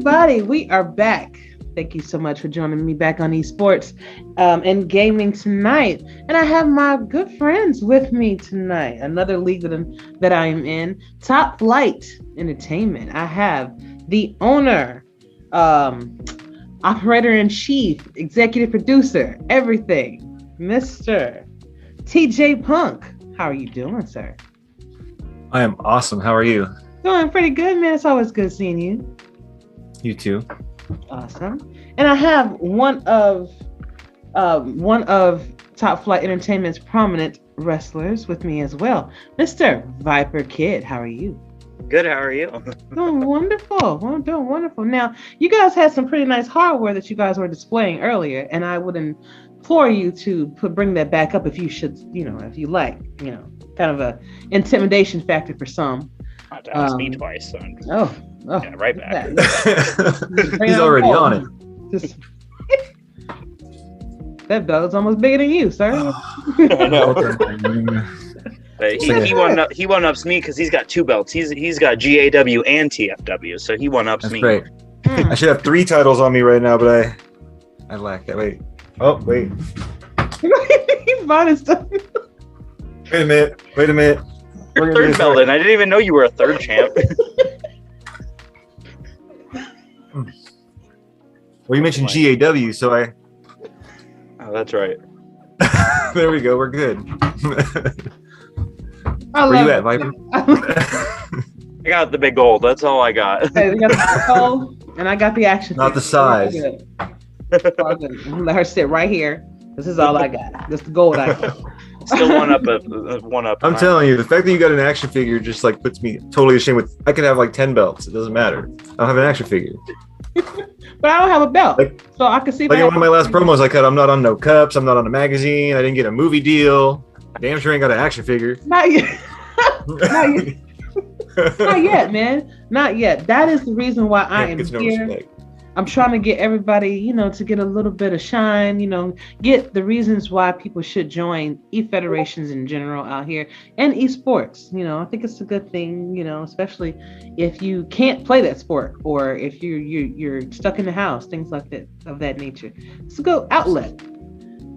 everybody, we are back. Thank you so much for joining me back on Esports and Gaming Tonight. And I have my good friends with me tonight. Another league that I am in, Top Flight Entertainment. I have the owner, operator-in-chief, executive producer, everything, Mr. TJ Punk. How are you doing, sir? I am awesome. How are you? Doing pretty good, man. It's always good seeing you. You too. Awesome. And I have one of Top Flight Entertainment's prominent wrestlers with me as well, Mr. Viper Kid. How are you? Good. How are you? Doing wonderful. Well, doing wonderful. Now, you guys had some pretty nice hardware that you guys were displaying earlier, and I would implore you to bring that back up if you should, if you like, kind of a intimidation factor for some. Not to ask me twice. Son. Oh, yeah, right back. He's already on it. That belt's almost bigger than you, sir. I know. He one-ups me because he's got two belts. He's got GAW and TFW, so he one-ups me. That's great. I should have 3 titles on me right now, but I lack that. Wait. Oh, wait. He's bought his stuff. Wait a minute. Your third belt, and I didn't even know you were a third champ. Well, you mentioned GAW, so I. Oh, that's right. There we go. We're good. Where you at, Viper? I got the big gold. That's all I got. Okay, we got the gold, and I got the action. Not the size. Let her sit right here. This is all I got. This is the gold I got. Still one up. I'm telling you, the fact that you got an action figure just like puts me totally ashamed. I could have like 10 belts. It doesn't matter. I don't have an action figure. But I don't have a belt, so I can see. Like in one of my last promos I cut, I'm not on no cups. I'm not on a magazine. I didn't get a movie deal. Damn sure ain't got an action figure. Not yet. Not yet. Not yet, man. Not yet. That is the reason why I am here. Respect. I'm trying to get everybody, to get a little bit of shine, get the reasons why people should join e-federations in general out here and esports. I think it's a good thing, especially if you can't play that sport or if you're stuck in the house, things like that of that nature. It's a good outlet.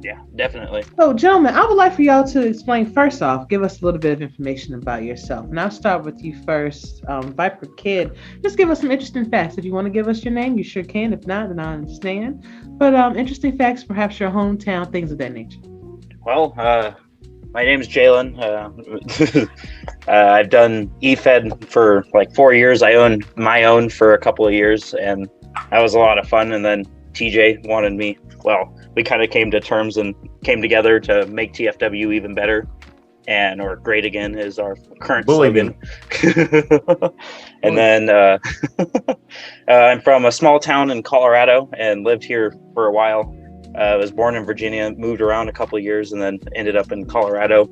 Yeah, definitely. So, gentlemen, I would like for y'all to explain first off, give us a little bit of information about yourself. And I'll start with you first, Viper Kid. Just give us some interesting facts. If you want to give us your name, you sure can. If not, then I understand. But interesting facts, perhaps your hometown, things of that nature. Well, my name's Jalen. I've done eFed for like 4 years. I owned my own for a couple of years, and that was a lot of fun. And then TJ wanted me. Well, we kind of came to terms and came together to make TFW even better, or great again is our current slogan. And then I'm from a small town in Colorado and lived here for a while. I was born in Virginia, moved around a couple of years, and then ended up in Colorado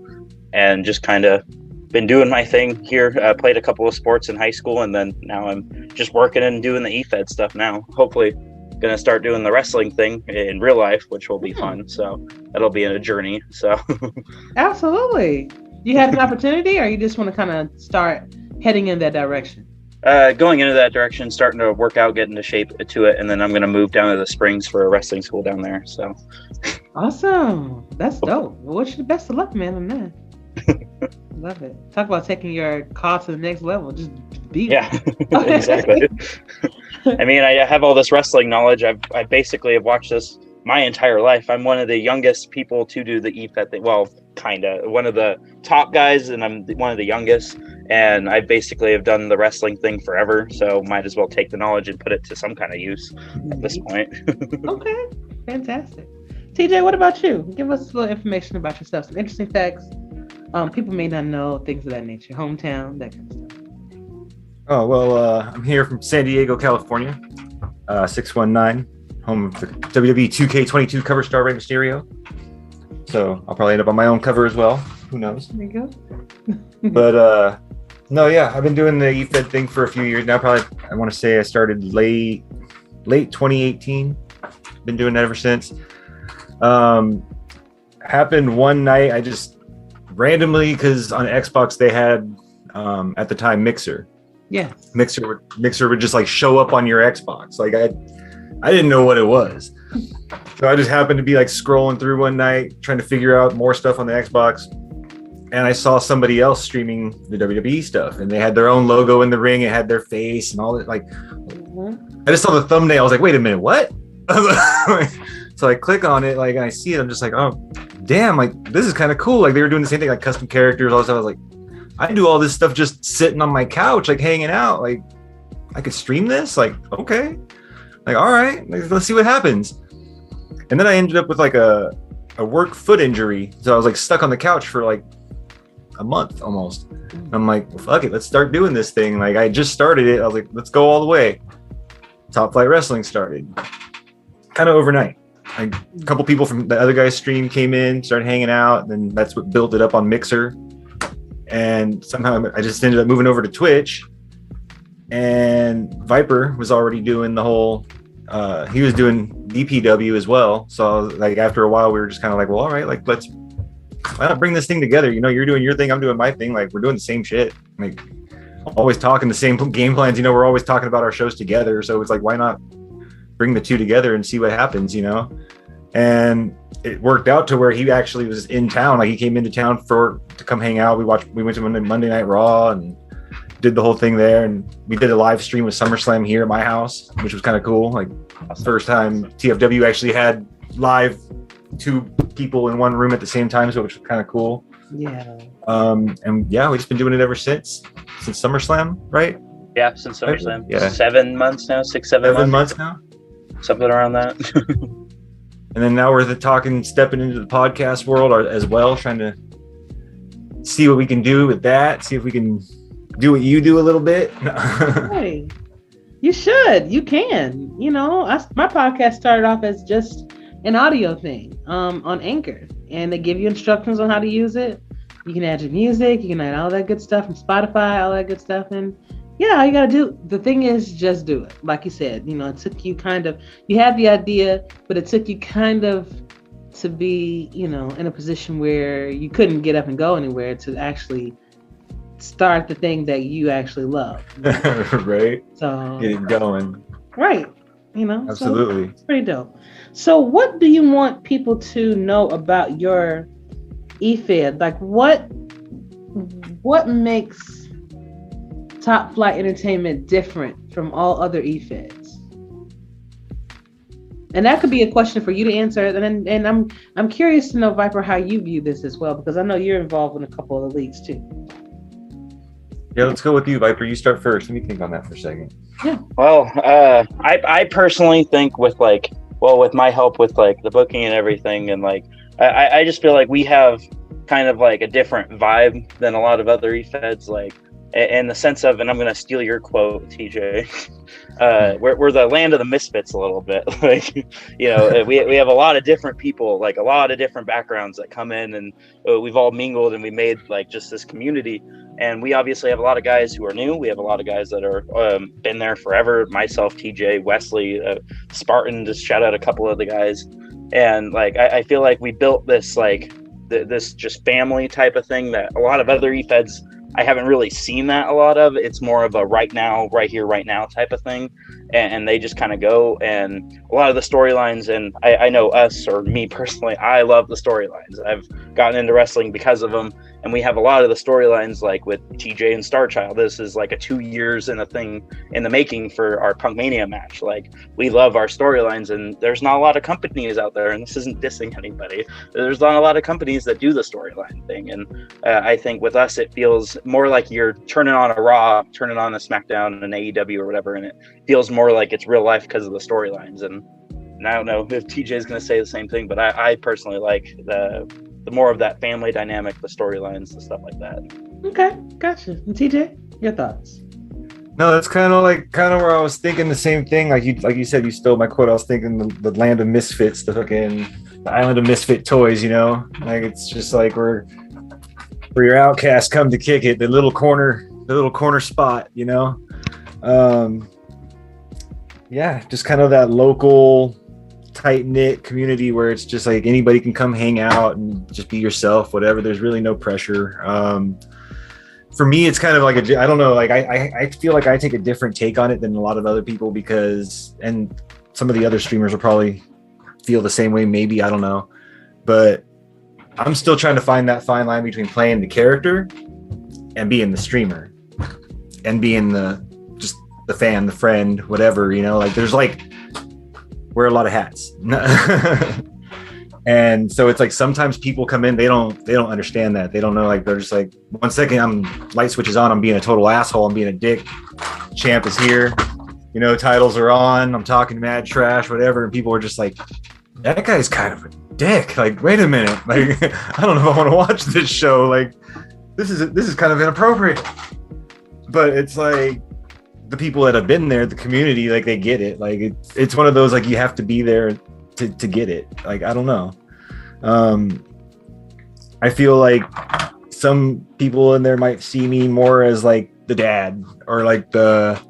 and just kind of been doing my thing here. Played a couple of sports in high school, and then now I'm just working and doing the eFed stuff now. Hopefully gonna start doing the wrestling thing in real life, which will be fun. So that'll be a journey. So absolutely. You had an opportunity, or you just want to kind of start heading in that direction? Going into that direction, starting to work out, get into shape to it, and then I'm gonna move down to the Springs for a wrestling school down there. So awesome. That's dope. Well, wish you the best of luck, man, on that. Love it. Talk about taking your call to the next level. Just be exactly. I mean, I have all this wrestling knowledge. I basically have watched this my entire life. I'm one of the youngest people to do the EFET thing. Well, kind of one of the top guys, and I'm one of the youngest. And I basically have done the wrestling thing forever. So might as well take the knowledge and put it to some kind of use at this point. Okay, fantastic. TJ, what about you? Give us a little information about yourself. Some interesting facts. People may not know, things of that nature. Hometown, that kind of stuff. Oh, well, I'm here from San Diego, California. 619, home of the WWE 2K22 cover star Rey Mysterio. So I'll probably end up on my own cover as well. Who knows? There you go. But no, yeah, I've been doing the eFed thing for a few years now. Probably, I want to say I started late 2018. Been doing that ever since. Happened one night. I just randomly, because on Xbox they had at the time Mixer, Yeah. Mixer would just like show up on your Xbox. Like I didn't know what it was. So I just happened to be like scrolling through one night trying to figure out more stuff on the Xbox. And I saw somebody else streaming the WWE stuff, and they had their own logo in the ring. It had their face and all that. Like, I just saw the thumbnail. I was like, wait a minute, what? So I click on it, like, and I see it. I'm just like, oh, damn, like, this is kind of cool. Like, they were doing the same thing, like custom characters, all this stuff. I was like, I do all this stuff just sitting on my couch, like hanging out. Like, I could stream this? Like, okay. Like, all right, let's see what happens. And then I ended up with like a work foot injury. So I was like stuck on the couch for like a month almost. I'm like, well, fuck it, let's start doing this thing. Like, I just started it. I was like, let's go all the way. Top Flight Wrestling started kind of overnight. Like, a couple people from the other guy's stream came in, started hanging out, and then that's what built it up on Mixer. And somehow I just ended up moving over to Twitch. And Viper was already doing the whole, he was doing DPW as well. So like after a while, we were just kind of like, well, all right, like why not bring this thing together? You know, you're doing your thing, I'm doing my thing. Like, we're doing the same shit. Like, always talking the same game plans. You know, we're always talking about our shows together. So it's like, why not bring the two together and see what happens, you know? And it worked out to where he actually was in town. Like, he came into town to come hang out. We went to Monday Night Raw and did the whole thing there. And we did a live stream with SummerSlam here at my house, which was kind of cool. Like, first time TFW actually had live 2 people in one room at the same time, so which was kind of cool. Yeah. And yeah, we've just been doing it ever since SummerSlam, right? Yeah, since SummerSlam. Yeah. 7 months now, 7 months now. Something around that. And then now we're stepping into the podcast world as well, trying to see what we can do with that. See if we can do what you do a little bit. Hey, you should. You can. You know, my podcast started off as just an audio thing on Anchor, and they give you instructions on how to use it. You can add your music, you can add all that good stuff from Spotify, all that good stuff. And yeah, all you gotta do, the thing is just do it. Like you said, you know, it took you you had the idea, but it took you kind of to be, you know, in a position where you couldn't get up and go anywhere to actually start the thing that you actually love. Right. So get it going. Right. You know, absolutely. So it's pretty dope. So what do you want people to know about your eFed? Like, what makes Top Flight Entertainment different from all other eFeds? And that could be a question for you to answer. And I'm curious to know, Viper, how you view this as well, because I know you're involved in a couple of the leagues too. Yeah, let's go with you, Viper. You start first. Let me think on that for a second. Yeah. Well, I personally think with my help with like the booking and everything, and like I just feel like we have kind of like a different vibe than a lot of other eFeds, like in the sense of, and I'm gonna steal your quote, TJ. We're the land of the misfits a little bit. Like, you know, we have a lot of different people, like a lot of different backgrounds that come in, and we've all mingled and we made like just this community. And we obviously have a lot of guys who are new. We have a lot of guys that are been there forever. Myself, TJ, Wesley, Spartan, just shout out a couple of the guys. And like, I feel like we built this like this just family type of thing that a lot of other eFeds, I haven't really seen that a lot of. It's more of a right now, right here, right now type of thing. And they just kind of go, and a lot of the storylines, and I know us, or me personally, I love the storylines. I've gotten into wrestling because of them. And we have a lot of the storylines, like with TJ and Starchild. This is like a 2 years in a thing in the making for our Punk Mania match. Like, we love our storylines, and there's not a lot of companies out there, and this isn't dissing anybody. There's not a lot of companies that do the storyline thing. And I think with us, it feels more like you're turning on a Raw, turning on a SmackDown, an AEW or whatever, and it feels more like it's real life because of the storylines. And I don't know if TJ is going to say the same thing, but I personally like the more of that family dynamic, the storylines, the stuff like that. Okay, gotcha. And TJ, your thoughts? No, that's kind of where I was thinking the same thing. Like you said, you stole my quote. I was thinking the land of misfits, the island of misfit toys. You know, like it's just like where your outcasts come to kick it, the little corner spot. You know, yeah, just kind of that local, tight-knit community where it's just like anybody can come hang out and just be yourself, whatever. There's really no pressure. for me, it's kind of like I don't know, like I feel like I take a different take on it than a lot of other people because, and some of the other streamers will probably feel the same way, maybe, I don't know. But I'm still trying to find that fine line between playing the character and being the streamer and being just the fan, the friend, whatever, you know, like there's like, wear a lot of hats. And so it's like sometimes people come in, they don't understand that. They don't know, like they're just like, 1 second light switch is on, I'm being a total asshole, I'm being a dick, champ is here, you know, titles are on, I'm talking mad trash, whatever, and people are just like, that guy's kind of a dick. Like, wait a minute, like I don't know if I want to watch this show. Like, this is kind of inappropriate. But it's like the people that have been there, the community, like they get it. Like it's one of those, like you have to be there to get it. Like, I don't know. I feel like some people in there might see me more as like the dad or like the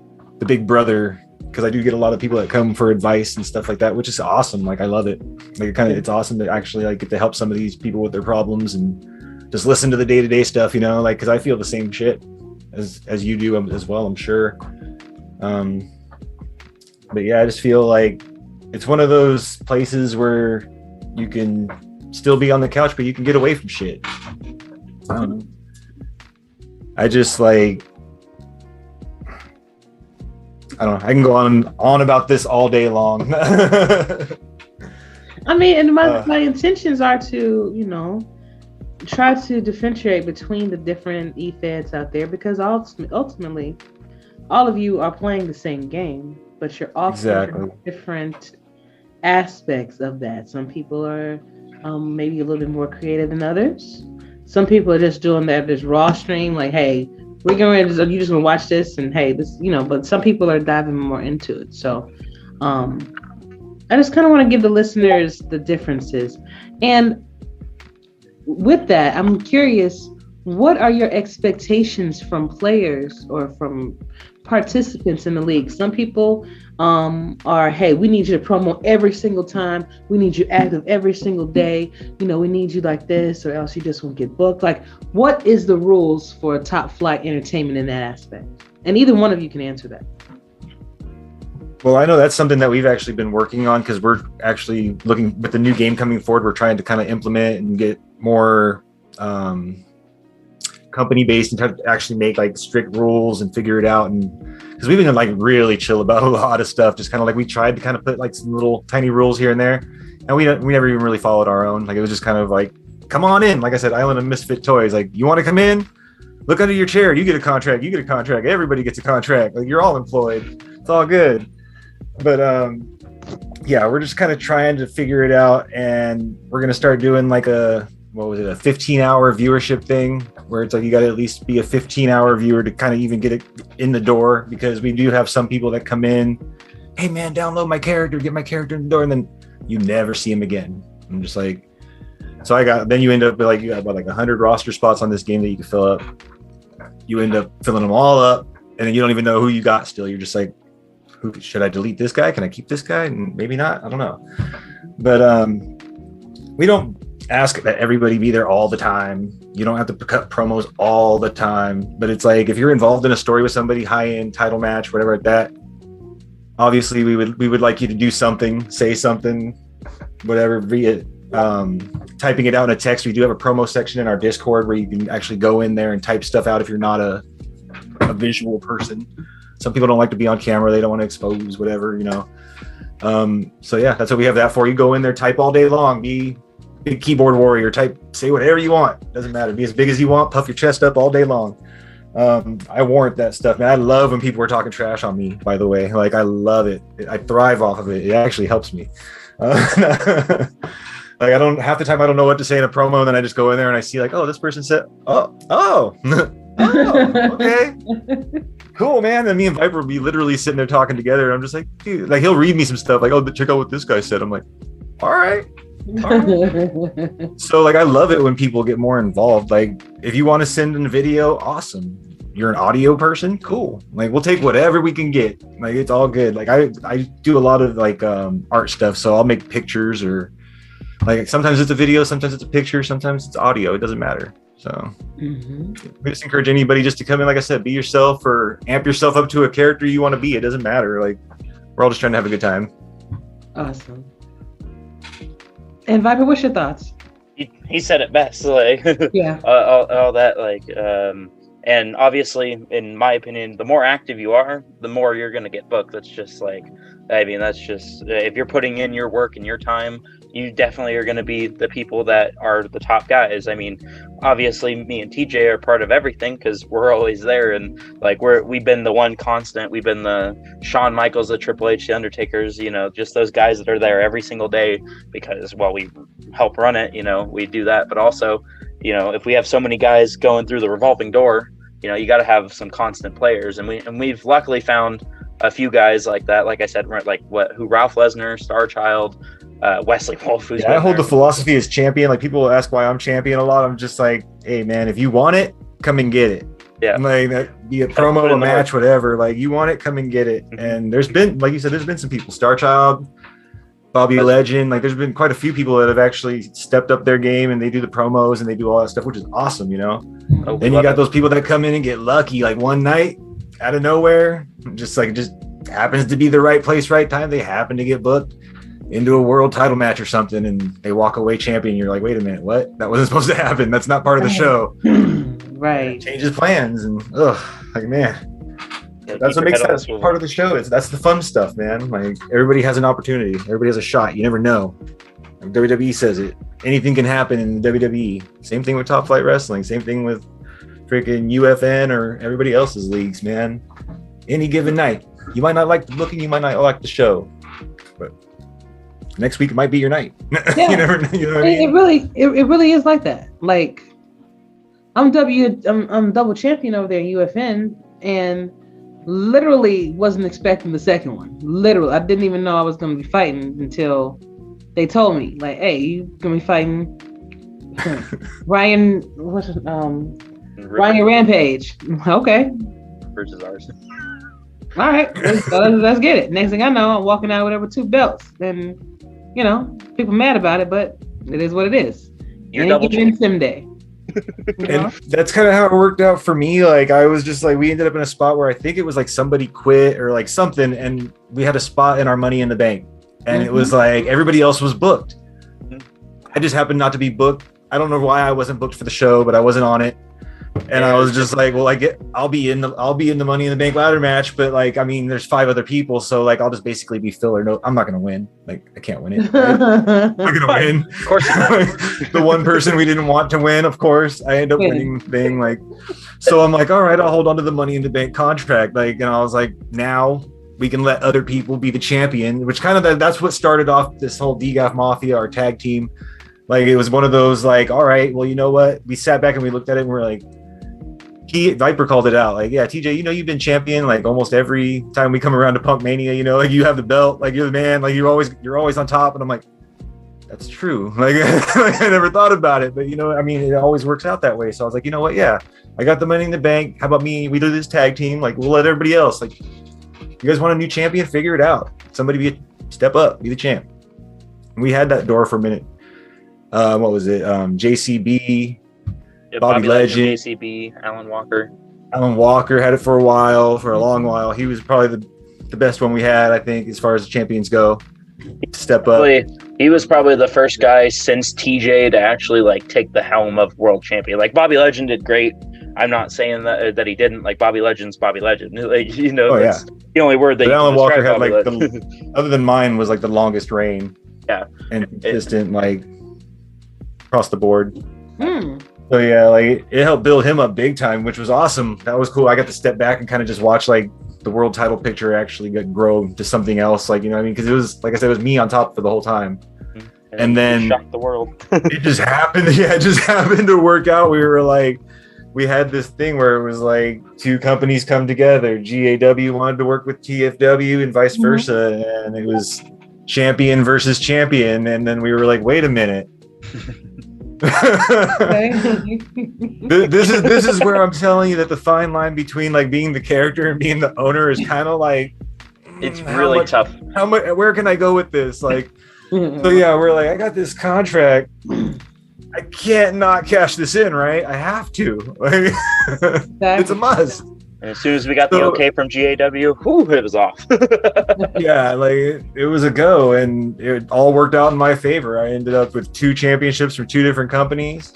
big brother, because I do get a lot of people that come for advice and stuff like that, which is awesome. Like I love it. Like it's awesome to actually like get to help some of these people with their problems and just listen to the day-to-day stuff, you know, like because I feel the same shit as you do as well, I'm sure. But yeah, I just feel like it's one of those places where you can still be on the couch, but you can get away from shit. I don't know. I just like, I don't know. I can go on about this all day long. I mean, and my intentions are to, you know, try to differentiate between the different e-feds out there, because ultimately, all of you are playing the same game, but you're also different aspects of that. Some people are maybe a little bit more creative than others. Some people are just doing that this raw stream, like, hey, we're going to, you just gonna watch this, and hey, this, you know. But some people are diving more into it. So, I just kind of want to give the listeners the differences. And with that, I'm curious, what are your expectations from players or from participants in the league? Some people are, hey, we need you to promo every single time. We need you active every single day. You know, we need you like this, or else you just won't get booked. Like, what is the rules for Top Flight Entertainment in that aspect? And either one of you can answer that. Well, I know that's something that we've actually been working on, because we're actually looking with the new game coming forward. We're trying to kind of implement and get more company based and try to actually make like strict rules and figure it out. And because we've been like really chill about a lot of stuff, just kind of like we tried to kind of put like some little tiny rules here and there, and we never even really followed our own. Like it was just kind of like, come on in. Like I said, Island of Misfit Toys. Like, you want to come in? Look under your chair. You get a contract. You get a contract. Everybody gets a contract. Like, you're all employed. It's all good. But yeah, we're just kind of trying to figure it out, and we're gonna start doing like a 15-hour viewership thing, where it's like you got to at least be a 15-hour viewer to kind of even get it in the door, because we do have some people that come in, hey man, download my character, get my character in the door, and then you never see him again. I'm just like, so then you end up with like, you got about like 100 roster spots on this game that you can fill up. You end up filling them all up, and then you don't even know who you got still. You're just like, should I delete this guy? Can I keep this guy? And maybe not. I don't know. But we don't ask that everybody be there all the time. You don't have to cut promos all the time. But it's like, if you're involved in a story with somebody, high-end title match, whatever like that, obviously we would like you to do something, say something, whatever, via typing it out in a text. We do have a promo section in our Discord where you can actually go in there and type stuff out if you're not a visual person. Some people don't like to be on camera. They don't want to expose whatever, you know. So yeah, that's what we have that for. You go in there, type all day long, be big keyboard warrior, type, say whatever you want. Doesn't matter. Be as big as you want. Puff your chest up all day long. I warrant that stuff, man. I love when people are talking trash on me, by the way. Like, I love it. I thrive off of it. It actually helps me. Like, I don't, half the time I don't know what to say in a promo, and then I just go in there and I see like, oh, this person said, oh, okay. Cool, man. And me and Viper will be literally sitting there talking together. And I'm just like, dude, like, he'll read me some stuff like, oh, check out what this guy said. I'm like, all right. So like, I love it when people get more involved. Like, if you want to send in a video, awesome. You're an audio person, cool. Like, we'll take whatever we can get. Like, it's all good. Like, I do a lot of like art stuff, so I'll make pictures, or like sometimes it's a video, sometimes it's a picture, sometimes it's audio. It doesn't matter. So we just encourage anybody just to come in, like I said, be yourself or amp yourself up to a character you want to be. It doesn't matter. Like, we're all just trying to have a good time. Awesome. And Viper, what's your thoughts? He said it best. Like, yeah, all that. Like, and obviously, in my opinion, the more active you are, the more you're going to get booked. That's just like, I mean, that's just, if you're putting in your work and your time, you definitely are going to be the people that are the top guys. I mean, obviously, me and TJ are part of everything because we're always there. And like, we've been the one constant. We've been the Shawn Michaels, the Triple H, the Undertakers, you know, just those guys that are there every single day because, well, we help run it, you know, we do that. But also, you know, if we have so many guys going through the revolving door, you know, you got to have some constant players. And we've luckily found a few guys like that. Like I said, like who Ralph Lesnar, Starchild, Wesley Wolf. Who's I hold the philosophy as champion. Like, people ask why I'm champion a lot. I'm just like, hey man, if you want it, come and get it. Yeah. Like, that be a promo, a match, whatever. Like, you want it, come and get it. And there's been, like you said, there's been some people, Starchild, Bobby Legend. Like, there's been quite a few people that have actually stepped up their game and they do the promos and they do all that stuff, which is awesome, you know. Then you got those people that come in and get lucky, like one night out of nowhere, just happens to be the right place, right time. They happen to get booked into a world title match or something, and they walk away champion. You're like, wait a minute, what? That wasn't supposed to happen. That's not part of the show. Right. It changes plans, and like, man, that's what makes that part of the show. That's the fun stuff, man. Like, everybody has an opportunity. Everybody has a shot. You never know. Like WWE says it. Anything can happen in WWE. Same thing with Top Flight Wrestling. Same thing with freaking UFN or everybody else's leagues, man. Any given night. You might not like the booking, you might not like the show, but next week it might be your night. Yeah. You never know. You know what I mean? It really is like that. Like, I'm double champion over there in UFN, and literally wasn't expecting the second one. Literally, I didn't even know I was going to be fighting until they told me, like, hey, you going to be fighting Ryan Rampage. Okay. Versus ours. All right, let's get it. Next thing I know, I'm walking out with over 2 belts, and you know, people mad about it, but it is what it is. You're double champion. Sim day. And that's kind of how it worked out for me. Like, I was just like, we ended up in a spot where I think it was like somebody quit or like something, and we had a spot in our Money in the Bank, and it was like everybody else was booked. I just happened not to be booked. I don't know why I wasn't booked for the show, but I wasn't on it. And I was just like, well, I'll be in the Money in the Bank ladder match, but like, I mean, there's 5 other people, so like, I'll just basically be filler. No, I'm not gonna win. Like, I can't win it. Right? I'm not gonna win. Of course, the one person we didn't want to win, of course, I end up winning the thing. Like, so I'm like, all right, I'll hold on to the Money in the Bank contract. Like, and I was like, now we can let other people be the champion, which kind of that's what started off this whole DGAF Mafia, our tag team. Like, it was one of those like, all right, well, you know what? We sat back and we looked at it and we're like. Viper called it out, like, yeah, TJ, you know, you've been champion like almost every time we come around to Punk Mania, you know, like, you have the belt, like, you're the man, like, you're always on top. And I'm like, that's true. Like, I never thought about it, but you know, I mean, it always works out that way. So I was like, you know what, yeah, I got the Money in the Bank. How about me? We do this tag team, like, we'll let everybody else, like, you guys want a new champion, figure it out. Somebody step up, be the champ. And we had that door for a minute. What was it? JCB, Bobby Legend, JCB, Alan Walker. Alan Walker had it for a long while. He was probably the best one we had, I think, as far as the champions go. Step up. He was probably the first guy since TJ to actually like take the helm of world champion. Like, Bobby Legend did great. I'm not saying that he didn't. Like, Bobby Legend's Bobby Legend. Like, you know, that's the only word that you Alan can Walker had Bobby like other than mine was like the longest reign. Yeah. And consistent, like, across the board. So yeah, like, it helped build him up big time, which was awesome. That was cool. I got to step back and kind of just watch like the world title picture actually grow to something else. Like, you know what I mean? Because it was, like I said, it was me on top for the whole time. And then shocked the world. It just happened. Yeah, it just happened to work out. We had this thing where it was like 2 companies come together. GAW wanted to work with TFW and vice versa. And it was champion versus champion. And then we were like, wait a minute. This is where I'm telling you that the fine line between like being the character and being the owner is kind of like, it's really tough. Where can I go with this? Like, so yeah, we're like, I got this contract. I can't not cash this in, right? I have to. Like, it's a must. And as soon as we got the okay from GAW, whew, it was off. Yeah, like it was a go, and it all worked out in my favor. I ended up with 2 championships from 2 different companies.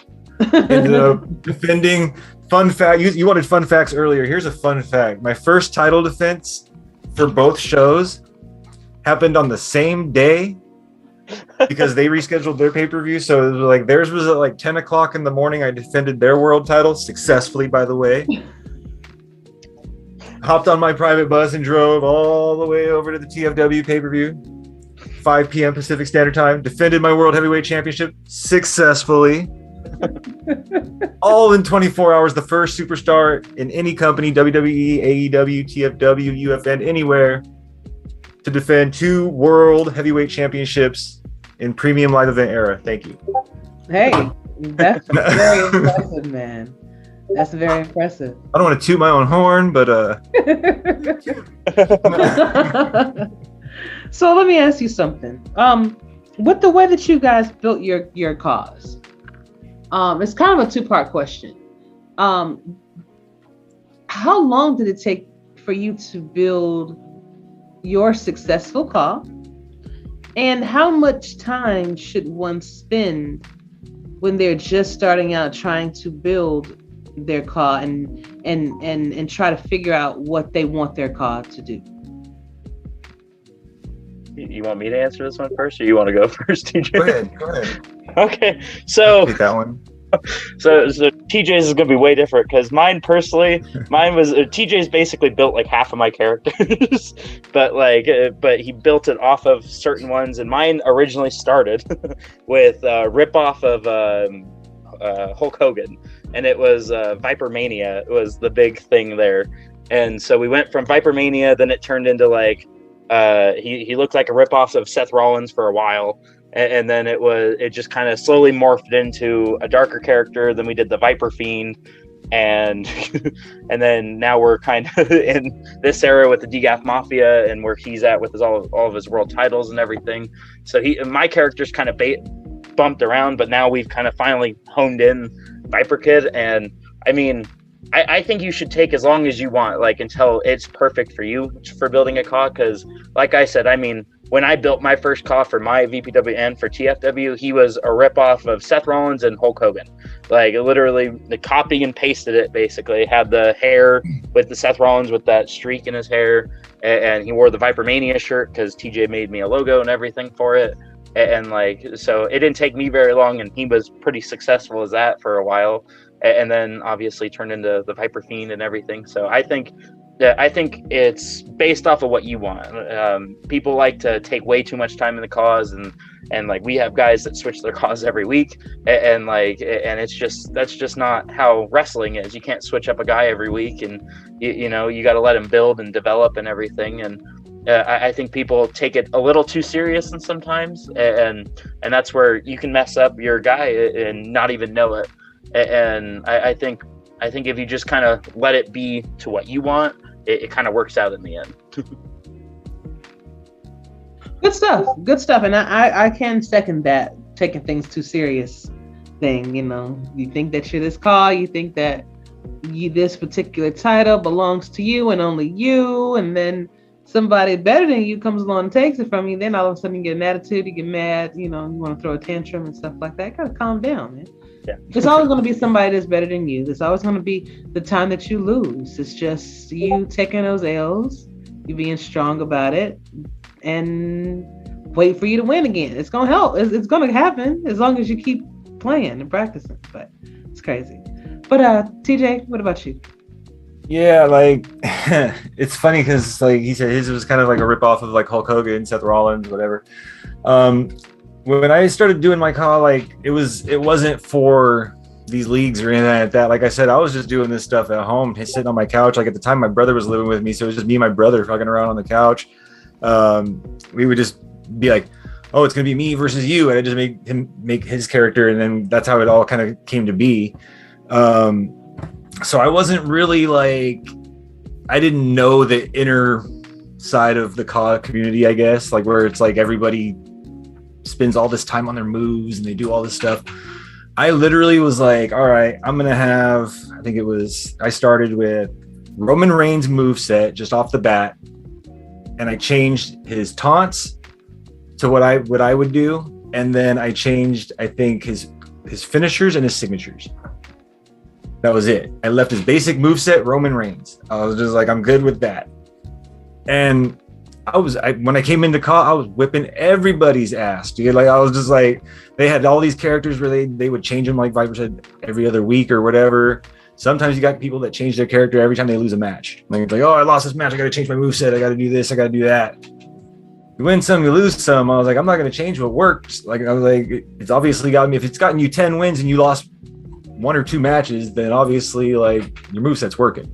Ended up defending. Fun fact, you wanted fun facts earlier. Here's a fun fact. My first title defense for both shows happened on the same day because they rescheduled their pay-per-view. So it was like theirs was at like 10 o'clock in the morning. I defended their world title successfully, by the way. Hopped on my private bus and drove all the way over to the TFW pay-per-view, 5 p.m. Pacific Standard Time. Defended my World Heavyweight Championship successfully. All in 24 hours. The first superstar in any company, WWE, AEW, TFW, UFN, anywhere, to defend 2 World Heavyweight Championships in premium live event era. Thank you. Hey, that's very impressive, man. That's very impressive. I don't want to toot my own horn, but So let me ask you something. With the way that you guys built your cause, it's kind of a 2-part question. How long did it take for you to build your successful cause? And how much time should one spend when they're just starting out trying to build their car and try to figure out what they want their car to do? You want me to answer this one first, or you want to go first, TJ? Go ahead. Okay, so take that one. So TJ's is gonna be way different because mine was TJ's basically built like half of my characters, but he built it off of certain ones, and mine originally started with rip off of Hulk Hogan, and it was Viper Mania. It was the big thing there, and so we went from Viper Mania, then it turned into like he looked like a rip off of Seth Rollins for a while. And then it just kind of slowly morphed into a darker character. Then we did the Viper Fiend, and and then now we're kind of in this era with the DGAF Mafia and where he's at with all of his world titles and everything. So my character's kind of bumped around, but now we've kind of finally honed in Viper Kid. And I mean, I think you should take as long as you want, like until it's perfect for you for building a CAW. Because like I said, I mean, when I built my first CAW for my VPW and for TFW, he was a ripoff of Seth Rollins and Hulk Hogan. Like literally, the copy and pasted it. Basically, had the hair with the Seth Rollins with that streak in his hair, and he wore the Viper Mania shirt because TJ made me a logo and everything for it. And like, so it didn't take me very long, and he was pretty successful as that for a while. And then obviously turned into the Viper Fiend and everything. So I think it's based off of what you want. People like to take way too much time in the cause, and like we have guys that switch their cause every week, and that's just not how wrestling is. You can't switch up a guy every week, and you got to let him build and develop and everything. And I think people take it a little too serious, and sometimes, and that's where you can mess up your guy and not even know it. And I think if you just kind of let it be to what you want, it kind of works out in the end. Good stuff. And I can second that taking things too serious thing. You think that you're this car, you think that this particular title belongs to you and only you, and then somebody better than you comes along and takes it from you, then all of a sudden you get an attitude, you get mad, you want to throw a tantrum and stuff like that. You gotta calm down, man. Yeah. There's always going to be somebody that's better than you. There's always going to be the time that you lose. It's just you taking those L's, you being strong about it, and wait for you to win again. It's going to help. It's going to happen as long as you keep playing and practicing. But it's crazy. But TJ, what about you? Yeah, like it's funny because like he said, his was kind of like a ripoff of like Hulk Hogan, Seth Rollins, whatever. When I started doing my call, like it wasn't for these leagues or anything like that. Like I said, I was just doing this stuff at home, sitting on my couch. Like at the time, my brother was living with me, so it was just me and my brother fucking around on the couch. We would just be like, "Oh, it's gonna be me versus you," and I just make him make his character, and then that's how it all kind of came to be. So I wasn't really like, I didn't know the inner side of the CAW community, I guess, like where it's like everybody spends all this time on their moves and they do all this stuff. I literally was like, all right, I'm gonna have. I started with Roman Reigns moveset just off the bat, and I changed his taunts to what I would do, and then I changed, I think, his finishers and his signatures. That was it. I left his basic moveset, Roman Reigns. I was just like, I'm good with that. And when I came into call, I was whipping everybody's ass, dude. Like I was just like, they had all these characters where they would change them, like Viper said, every other week or whatever. Sometimes you got people that change their character every time they lose a match. Like it's like, oh, I lost this match, I got to change my moveset, I got to do this, I got to do that. You win some, you lose some. I was like, I'm not going to change what works. Like I was like, it's obviously got me. If it's gotten you 10 wins and you lost 1 or 2 matches, then obviously like your moveset's working.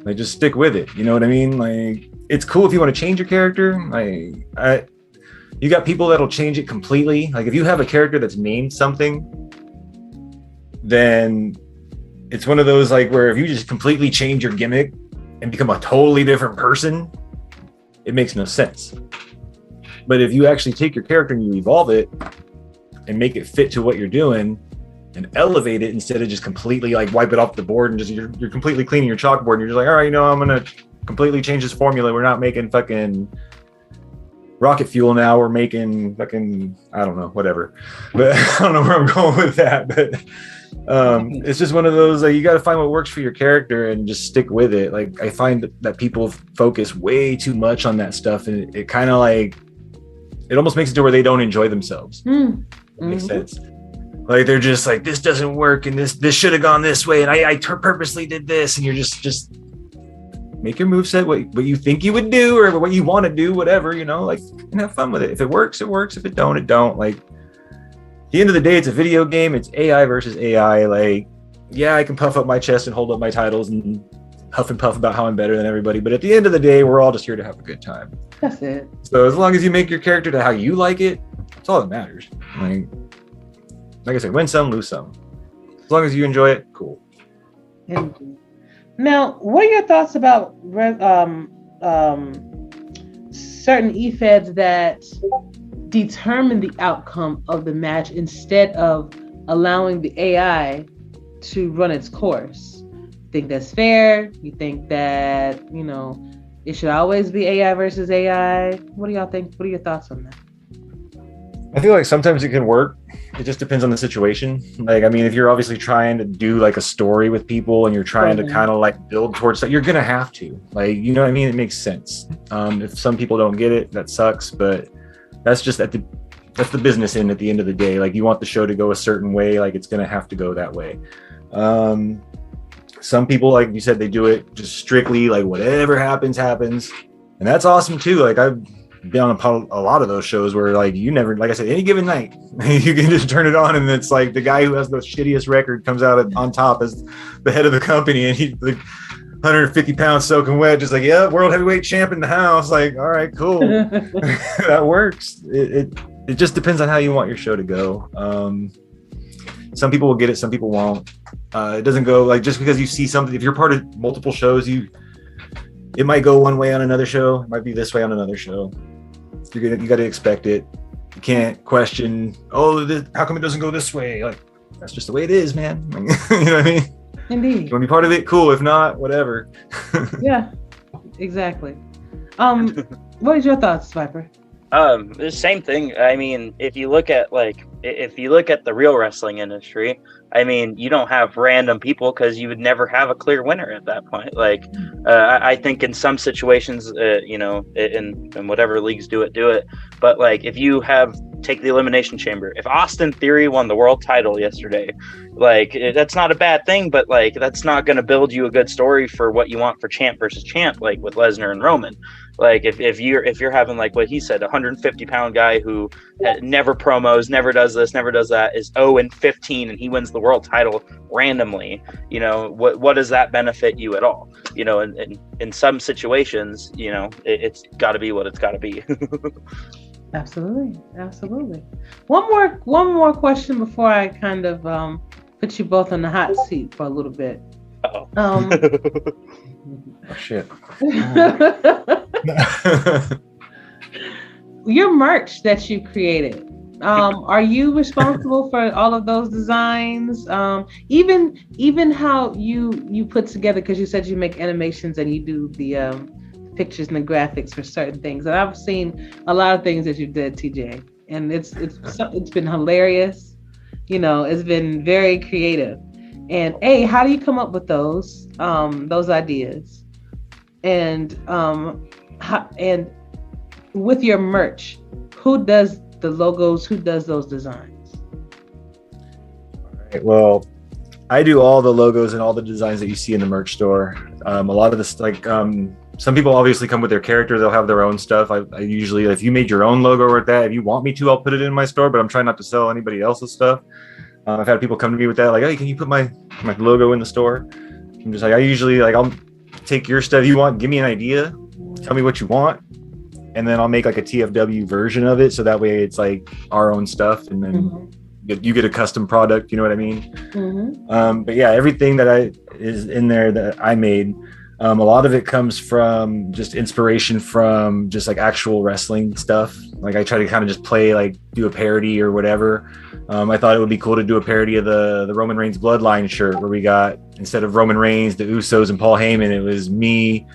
Like just stick with it. You know what I mean? Like it's cool if you want to change your character. Like you got people that'll change it completely. Like if you have a character that's named something, then it's one of those like where if you just completely change your gimmick and become a totally different person, it makes no sense. But if you actually take your character and you evolve it and make it fit to what you're doing and elevate it instead of just completely like wipe it off the board and just you're completely cleaning your chalkboard and you're just like, all right, I'm gonna completely change this formula. We're not making fucking rocket fuel now. We're making fucking, I don't know, whatever. But I don't know where I'm going with that. But it's just one of those like you got to find what works for your character and just stick with it. Like I find that people focus way too much on that stuff, and it kind of like it almost makes it to where they don't enjoy themselves. Makes sense. Like they're just like, this doesn't work and this should have gone this way and I purposely did this, and you're just make your moveset what you think you would do or what you want to do, whatever, like, and have fun with it. If it works, it works. If it don't, it don't. Like at the end of the day, it's a video game. It's AI versus AI. Like, yeah, I can puff up my chest and hold up my titles and huff and puff about how I'm better than everybody, but at the end of the day, we're all just here to have a good time. That's it. So as long as you make your character to how you like it, that's all that matters. Like I said, win some, lose some. As long as you enjoy it, cool. Now, what are your thoughts about certain e-feds that determine the outcome of the match instead of allowing the AI to run its course? Think that's fair? You think that, it should always be AI versus AI? What do y'all think? What are your thoughts on that? I feel like sometimes it can work. It just depends on the situation. Like, I mean, if you're obviously trying to do like a story with people and you're trying to kind of like build towards that, you're going to have to, like, you know what I mean? It makes sense. If some people don't get it, that sucks, but that's just that's the business end at the end of the day. Like you want the show to go a certain way, like it's going to have to go that way. Some people, like you said, they do it just strictly like whatever happens. And that's awesome too. Like I've been on a lot of those shows where like you never, like I said, any given night, you can just turn it on and it's like the guy who has the shittiest record comes out on top as the head of the company and he's like 150 pounds soaking wet, just like, yeah, world heavyweight champ in the house. Like, all right, cool. That works. It just depends on how you want your show to go. Some people will get it, some people won't. It doesn't go like just because you see something. If you're part of multiple shows, it might go one way on another show. It might be this way on another show. You got to expect it. You can't question, how come it doesn't go this way? Like that's just the way it is, man. You know what I mean? Indeed. You want to be part of it? Cool. If not, whatever. Yeah, exactly. What is your thoughts, Viper? The same thing. I mean, if you look at the real wrestling industry, I mean, you don't have random people because you would never have a clear winner at that point. Like, I think in some situations, in whatever leagues do it. But like, if you take the Elimination Chamber, if Austin Theory won the world title yesterday, like that's not a bad thing, but like that's not going to build you a good story for what you want for champ versus champ, like with Lesnar and Roman. Like if you're having like what he said, 150-pound guy who never promos, never does this, never does that, is 0-15 and he wins the world title randomly, what does that benefit you at all? In some situations, it's got to be what it's got to be. Absolutely. One more question before I kind of put you both on the hot seat for a little bit. Oh shit. Your merch that you created, Are you responsible for all of those designs? Even how you put together, because you said you make animations and you do the pictures and the graphics for certain things. And I've seen a lot of things that you did, TJ, and it's been hilarious. It's been very creative. And how do you come up with those ideas? And and with your merch, who does the logos? Who does those designs? All right, well, I do all the logos and all the designs that you see in the merch store. A lot of this, some people obviously come with their character. They'll have their own stuff. I usually, if you made your own logo or that, if you want me to, I'll put it in my store, but I'm trying not to sell anybody else's stuff. I've had people come to me with that, like, hey, can you put my logo in the store? I'm just like, I usually, I'll take your stuff you want, give me an idea, tell me what you want, and then I'll make like a TFW version of it, so that way it's like our own stuff, and then you get a custom product, you know what I mean? But yeah, everything that is in there that I made, a lot of it comes from just inspiration from just like actual wrestling stuff. Like I try to kind of just play, do a parody or whatever. I thought it would be cool to do a parody of the Roman Reigns Bloodline shirt, where we got, instead of Roman Reigns, the Usos and Paul Heyman, it was me,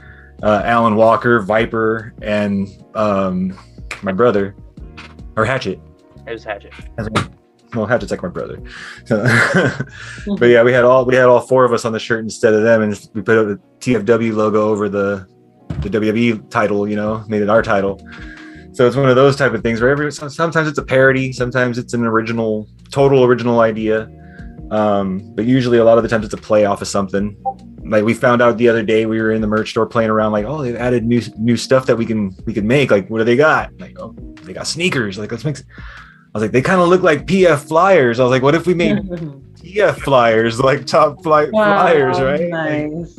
Alan Walker, Viper, and my brother, or Hatchet. It was Hatchet. Well, Hatchet's like my brother. So, but yeah, we had all four of us on the shirt instead of them, and we put a TFW logo over the WWE title, made it our title. So it's one of those type of things where sometimes it's a parody, sometimes it's an total original idea. But usually a lot of the times it's a play off of something. Like we found out the other day, we were in the merch store playing around, they've added new stuff that we can make. Like, what do they got? They got sneakers. Let's make. I was like, they kind of look like PF flyers. I was like, what if we made PF flyers, like top flight flyers, right? Nice.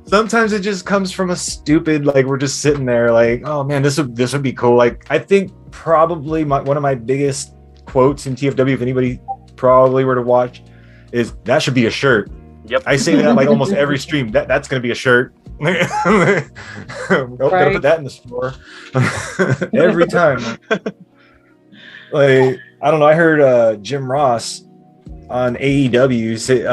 Sometimes it just comes from a stupid, we're just sitting there oh man, this would be cool. I think probably one of my biggest quotes in TFW, if anybody probably were to watch, is that should be a shirt. Yep. I say that almost every stream. That's going to be a shirt. Gotta put that in the store every time. I don't know. I heard Jim Ross on AEW say,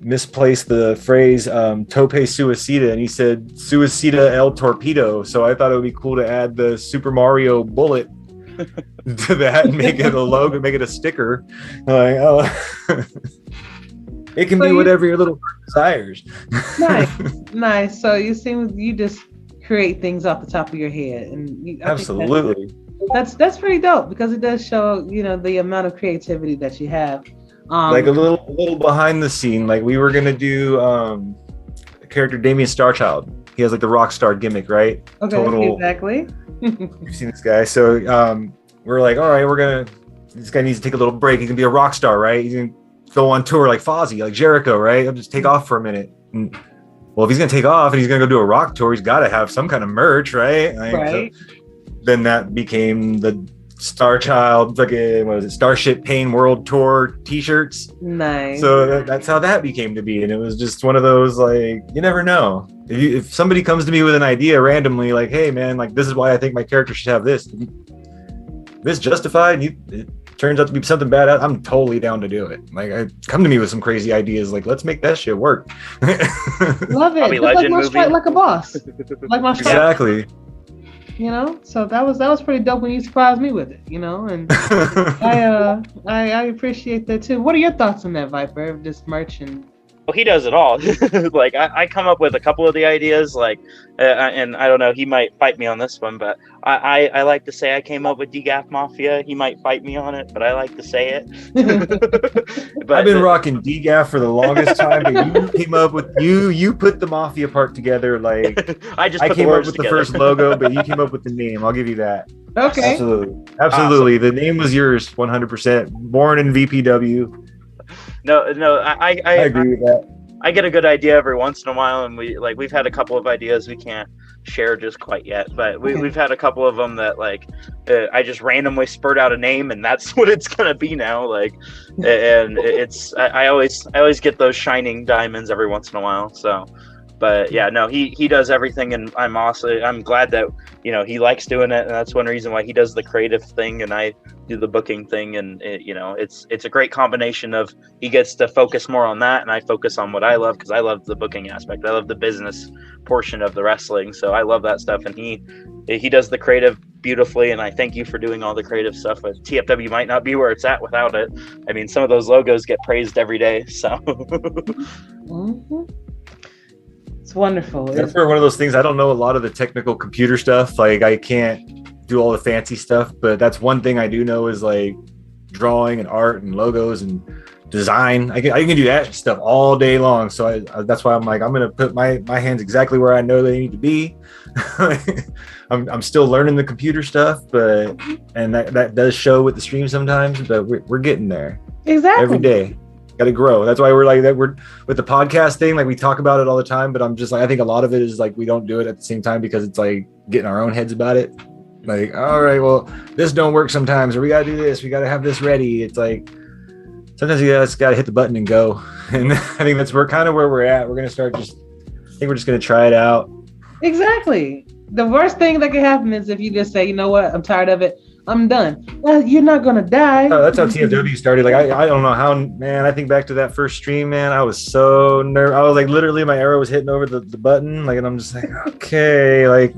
misplaced the phrase "tope suicida," and he said "suicida el torpedo." So I thought it would be cool to add the Super Mario bullet to that and make it a logo, make it a sticker. It can be whatever your little heart desires. Nice. So you just create things off the top of your head, and absolutely. That's pretty dope, because it does show, the amount of creativity that you have. A little behind the scene, we were gonna do the character Damien Starchild. He has the rock star gimmick, right? Okay, exactly. You've seen this guy, so we're like, all right, this guy needs to take a little break. He's gonna be a rock star, right? He's gonna go on tour like Fozzy, like Jericho, right? He'll just take off for a minute. Well, if he's gonna take off and he's gonna go do a rock tour, he's got to have some kind of merch, right? Right. So then that became the Starchild, Starship Pain World Tour T-shirts. Nice. So that's how that became to be, and it was just one of those you never know. If somebody comes to me with an idea randomly, hey man, this is why I think my character should have this. This justified, and it turns out to be something bad, I'm totally down to do it. Come to me with some crazy ideas, let's make that shit work. Love it. Just like my strike like a boss. Like my strike. Exactly. So that was pretty dope when you surprised me with it, and I appreciate that too. What are your thoughts on that, Viper, of this merch? And well, he does it all. I come up with a couple of the ideas, and I don't know, he might fight me on this one, but I like to say I came up with DGAF Mafia. He might fight me on it, but I like to say it. But I've been rocking DGAF for the longest time, but you came up with you put the Mafia part together. I came up with the first logo, but you came up with the name. I'll give you that. Okay. Absolutely. Awesome. The name was yours, 100%. Born in VPW. No, I agree with that. I get a good idea every once in a while, and we've had a couple of ideas we can't share just quite yet, but we've had a couple of them that I just randomly spurt out a name, and that's what it's gonna be now. And it's I always get those shining diamonds every once in a while. So, but yeah, no, he does everything, and I'm glad that he likes doing it, and that's one reason why he does the creative thing, and I do the booking thing, and it's a great combination of he gets to focus more on that, and I focus on what I love, because I love the booking aspect. I love the business portion of the wrestling, so I love that stuff, and he does the creative beautifully, and I thank you for doing all the creative stuff. But TFW might not be where it's at without it. I mean, some of those logos get praised every day, so Mm-hmm. It's wonderful. That's one of those things. I don't know a lot of the technical computer stuff. Like, I can't do all the fancy stuff, but that's one thing I do know is like drawing and art and logos and design. I can do that stuff all day long. So that's why I'm like, I'm gonna put my hands exactly where I know they need to be. I'm still learning the computer stuff, and that does show with the stream sometimes, but we're getting there. Exactly. Every day. Got to grow. That's why we're like that. We're with the podcast thing, like we talk about it all the time, but I'm just like, I think a lot of it is like we don't do it at the same time because it's like getting our own heads about it. Like, all right, well, this don't work sometimes, or we got to do this, we got to have this ready. It's like sometimes you just got to hit the button and go. And I think we're kind of where we're at. We're gonna start I think we're just gonna try it out. Exactly. The worst thing that could happen is if you just say, you know what, I'm tired of it, I'm done. Well, you're not gonna die. Oh, that's how TFW started. Like I don't know how, man. I think back to that first stream, man. I was so nervous. I was like, literally, my arrow was hitting over the button, like, and I'm just like, okay, like,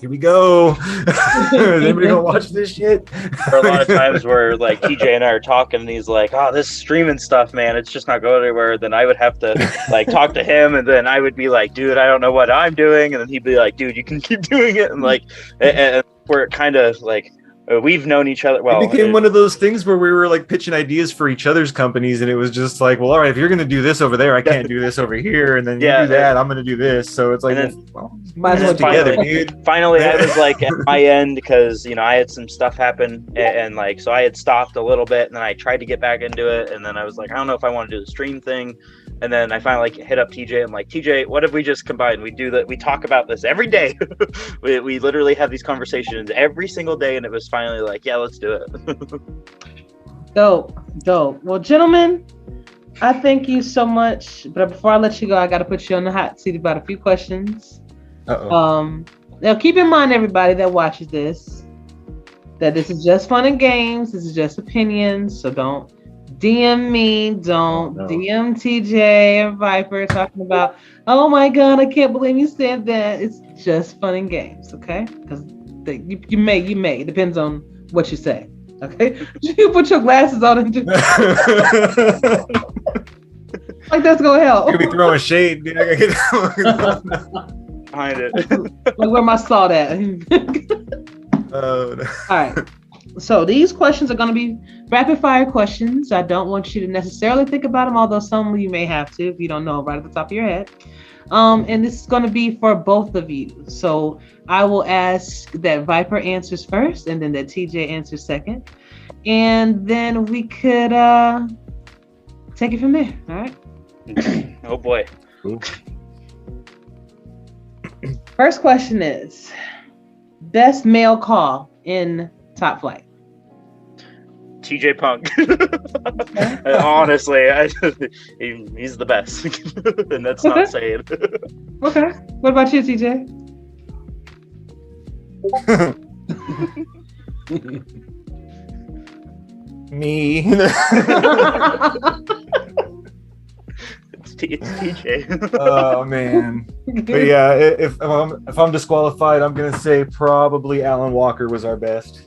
here we go. Is anybody gonna watch this shit? There are a lot of times where like TJ and I are talking, and he's like, "Oh, this streaming stuff, man, it's just not going anywhere." Then I would have to like talk to him, and then I would be like, "Dude, I don't know what I'm doing," and then he'd be like, "Dude, you can keep doing it," and like, and we're kind of like. We've known each other well. It became one of those things where we were like pitching ideas for each other's companies, and it was just like, well, all right, if you're going to do this over there, I can't do this over here, and then you do that, I'm going to do this. So it's like, together, dude. Finally, I was like at my end because I had some stuff happen, and like so I had stopped a little bit, and then I tried to get back into it, and then I was like, I don't know if I want to do the stream thing. And then I finally hit up TJ. I'm like, TJ, what if we just combine? We do that. We talk about this every day. we literally have these conversations every single day. And it was finally like, yeah, let's do it. Dope. Well, gentlemen, I thank you so much. But before I let you go, I got to put you on the hot seat about a few questions. Uh-oh. Now, keep in mind, everybody that watches this, that this is just fun and games. This is just opinions. So don't DM me, don't DM TJ and Viper talking about, oh my God, I can't believe you said that. It's just fun and games, okay? Because you may. It depends on what you say, okay? You put your glasses on and do like that's gonna help. You'll be throwing shade, dude. Behind it. Like where my salt at? Oh, no. All right. So these questions are going to be rapid fire questions. I don't want you to necessarily think about them, although some of you may have to if you don't know right at the top of your head. And this is going to be for both of you. So I will ask that Viper answers first, and then that TJ answers second. And then we could take it from there. All right. Oh boy. Cool. First question is best male call in Top Flight. TJ Punk. Honestly, he's the best. And that's not saying. Okay. What about you, TJ? Me. It's TJ. Oh man. But yeah, if I'm disqualified, I'm gonna say probably Alan Walker was our best.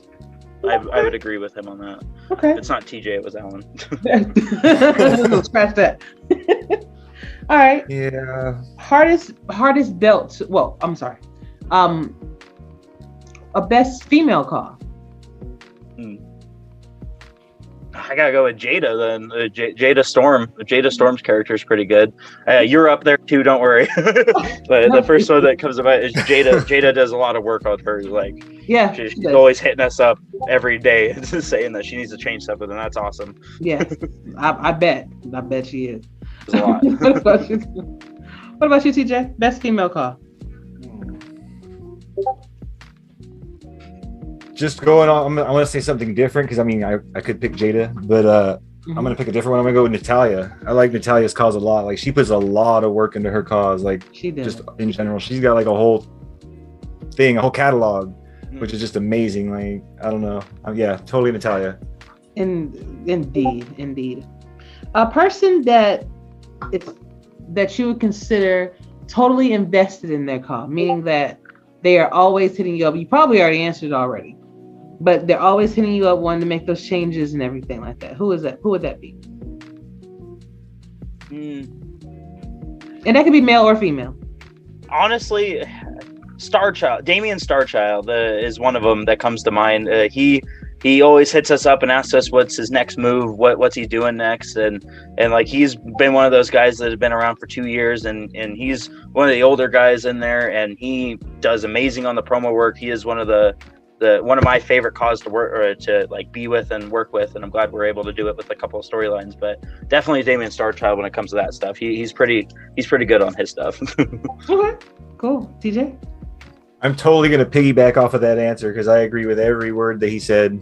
I would agree with him on that. Okay. It's not TJ, it was Alan. Scratch that. All right. Yeah. Hardest belt. Well, I'm sorry. A best female call. I gotta go with Jada then. Jada Storm. Jada Storm's character is pretty good. You're up there too, don't worry. But the first one that comes about is Jada. Jada does a lot of work on her. Like, yeah, she's always hitting us up every day, saying that she needs to change something, and that's awesome. Yeah, I bet she is. There's a lot. What about you, TJ? Best female call. Just going on, I want to say something different because I mean I could pick Jada, but I'm gonna pick a different one. I'm gonna go with Natalia. I like Natalia's cause a lot. Like, she puts a lot of work into her cause. Like, she does. Just in general, she's got like a whole thing, a whole catalog which is just amazing. Like, I don't know. Yeah, totally Natalia. Indeed. A person that you would consider totally invested in their call, meaning that they are always hitting you up. You probably already answered already, but they're always hitting you up wanting to make those changes and everything like that. Who is that? Who would that be? And that could be male or female. Honestly, Starchild, Damien Starchild is one of them that comes to mind. He always hits us up and asks us what's his next move, what's he doing next, and like he's been one of those guys that has been around for 2 years, and he's one of the older guys in there, and he does amazing on the promo work. He is one of my favorite cause to work or to like be with and work with, and I'm glad we're able to do it with a couple of storylines. But definitely Damien Starchild when it comes to that stuff. He's pretty good on his stuff. Okay, cool. TJ? I'm totally going to piggyback off of that answer because I agree with every word that he said.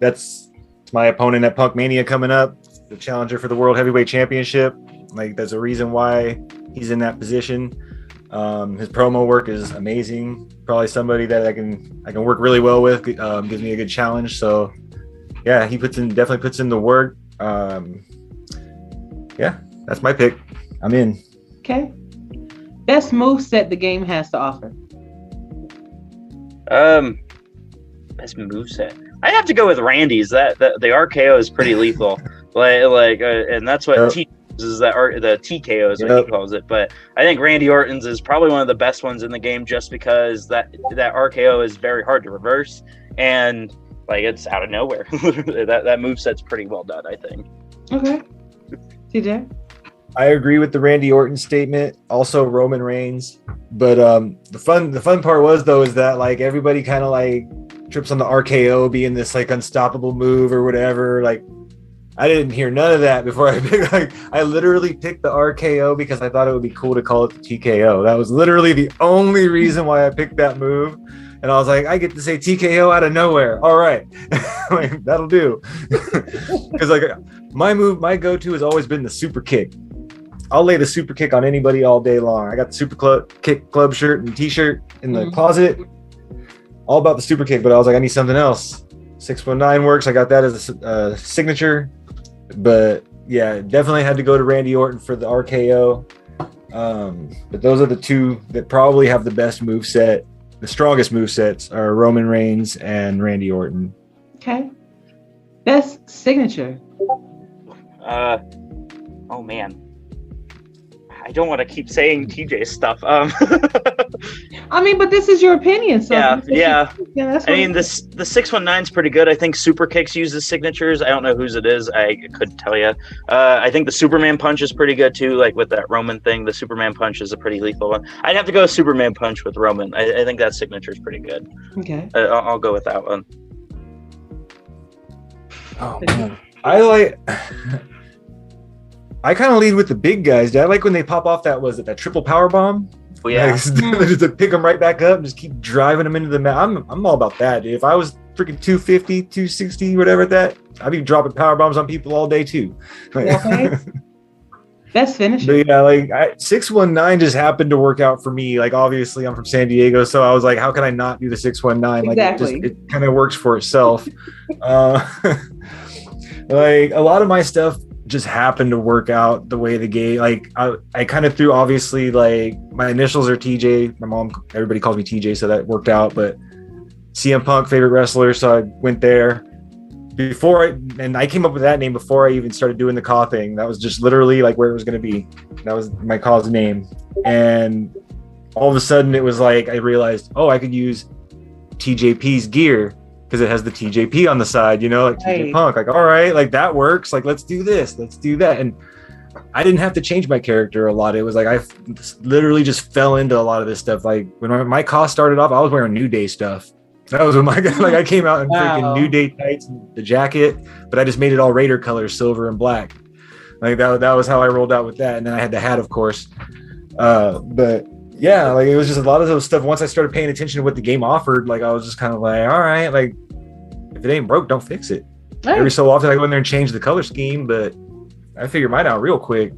That's my opponent at Punk Mania coming up, the challenger for the World Heavyweight Championship. Like, there's a reason why he's in that position. His promo work is amazing. Probably somebody that I can work really well with. Gives me a good challenge. So, yeah, he definitely puts in the work. Yeah, that's my pick. I'm in. Okay. Best moveset the game has to offer. Best moveset. I'd have to go with Randy's. That the RKO is pretty lethal. And that's what T is the TKO is what he calls it. But I think Randy Orton's is probably one of the best ones in the game, just because that RKO is very hard to reverse, and like it's out of nowhere. that moveset's pretty well done, I think. Okay. TJ? I agree with the Randy Orton statement. Also Roman Reigns. But the fun part was though is that like everybody kind of like trips on the RKO being this like unstoppable move or whatever. Like I didn't hear none of that before I picked. Like I literally picked the RKO because I thought it would be cool to call it the TKO. That was literally the only reason why I picked that move. And I was like, I get to say TKO out of nowhere. All right, like, that'll do. Because like my go-to has always been the super kick. I'll lay the super kick on anybody all day long. I got the super kick club shirt and t-shirt in the closet. All about the super kick, but I was like, I need something else. 619 works. I got that as a signature. But yeah, definitely had to go to Randy Orton for the RKO. But those are the two that probably have the best moveset. The strongest movesets are Roman Reigns and Randy Orton. Okay. Best signature. Oh man. I don't want to keep saying TJ stuff. I mean, but this is your opinion, so yeah. I mean, the 619 is pretty good. I think Super Kicks uses signatures. I don't know whose it is. I couldn't tell you. I think the Superman Punch is pretty good too. Like with that Roman thing, the Superman Punch is a pretty lethal one. I'd have to go Superman Punch with Roman. I think that signature is pretty good. Okay. I'll go with that one. Oh man, I kind of lead with the big guys. I like when they pop off that triple power bomb. Oh, yeah. Just to pick them right back up and just keep driving them into the mat. I'm all about that, dude. If I was freaking 250, 260, whatever that, I'd be dropping power bombs on people all day too. Okay. That's finished. But yeah, like 619 just happened to work out for me. Like obviously I'm from San Diego, so I was like, how can I not do the 619? Exactly. Like it kind of works for itself. Like a lot of my stuff just happened to work out the way the game. Like I kind of threw, obviously, like my initials are TJ. My mom, everybody calls me TJ, so that worked out. But CM Punk, favorite wrestler, so I went there. I came up with that name before I even started doing the Caw thing. That was just literally like where it was going to be. That was my Caw's name. And all of a sudden it was like I realized, I could use TJP's gear because it has the TJP on the side, like TJ Punk. Like, all right, like that works. Like, let's do this, let's do that. And I didn't have to change my character a lot. It was like I literally just fell into a lot of this stuff. Like when my Caw started off, I was wearing New Day stuff. That was when I came out in freaking New Day tights and the jacket, but I just made it all Raider colors, silver and black. Like that was how I rolled out with that. And then I had the hat, of course. But yeah, like it was just a lot of those stuff. Once I started paying attention to what the game offered, like I was just kind of like, all right, like if it ain't broke, don't fix it. Right. Every so often I go in there and change the color scheme, but I figured mine out real quick.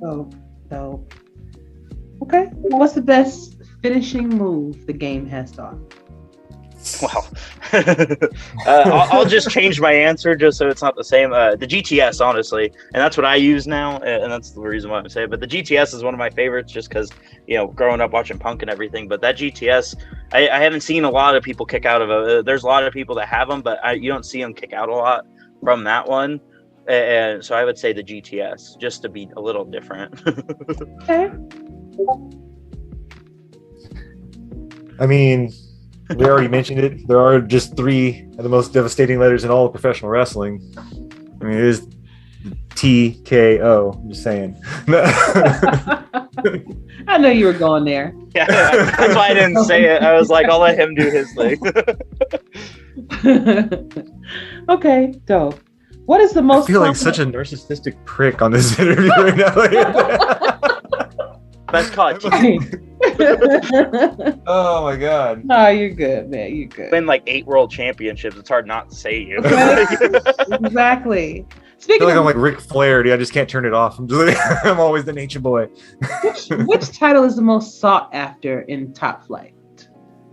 Oh, no. Okay. What's the best finishing move the game has to offer? Well, I'll just change my answer just so it's not the same. The GTS, honestly, and that's what I use now, and that's the reason why I'm saying it. But the GTS is one of my favorites just because, growing up watching Punk and everything. But that GTS, I haven't seen a lot of people kick out of it. There's a lot of people that have them, but you don't see them kick out a lot from that one. And so I would say the GTS, just to be a little different. Okay. I mean, we already mentioned it. There are just 3 of the most devastating letters in all of professional wrestling. I mean, it is TKO. I'm just saying. I know you were going there. Yeah, that's why I didn't say it. I was like, I'll let him do his thing. Okay, dope. What is the most? I feel like such a narcissistic prick on this interview right now. That's called. Oh my god. No, you're good, man. You're good. Win like 8 world championships. It's hard not to say you. Exactly. I feel like I'm like Ric Flair, dude. I just can't turn it off. I'm always the nature boy. Which title is the most sought after in Top Flight?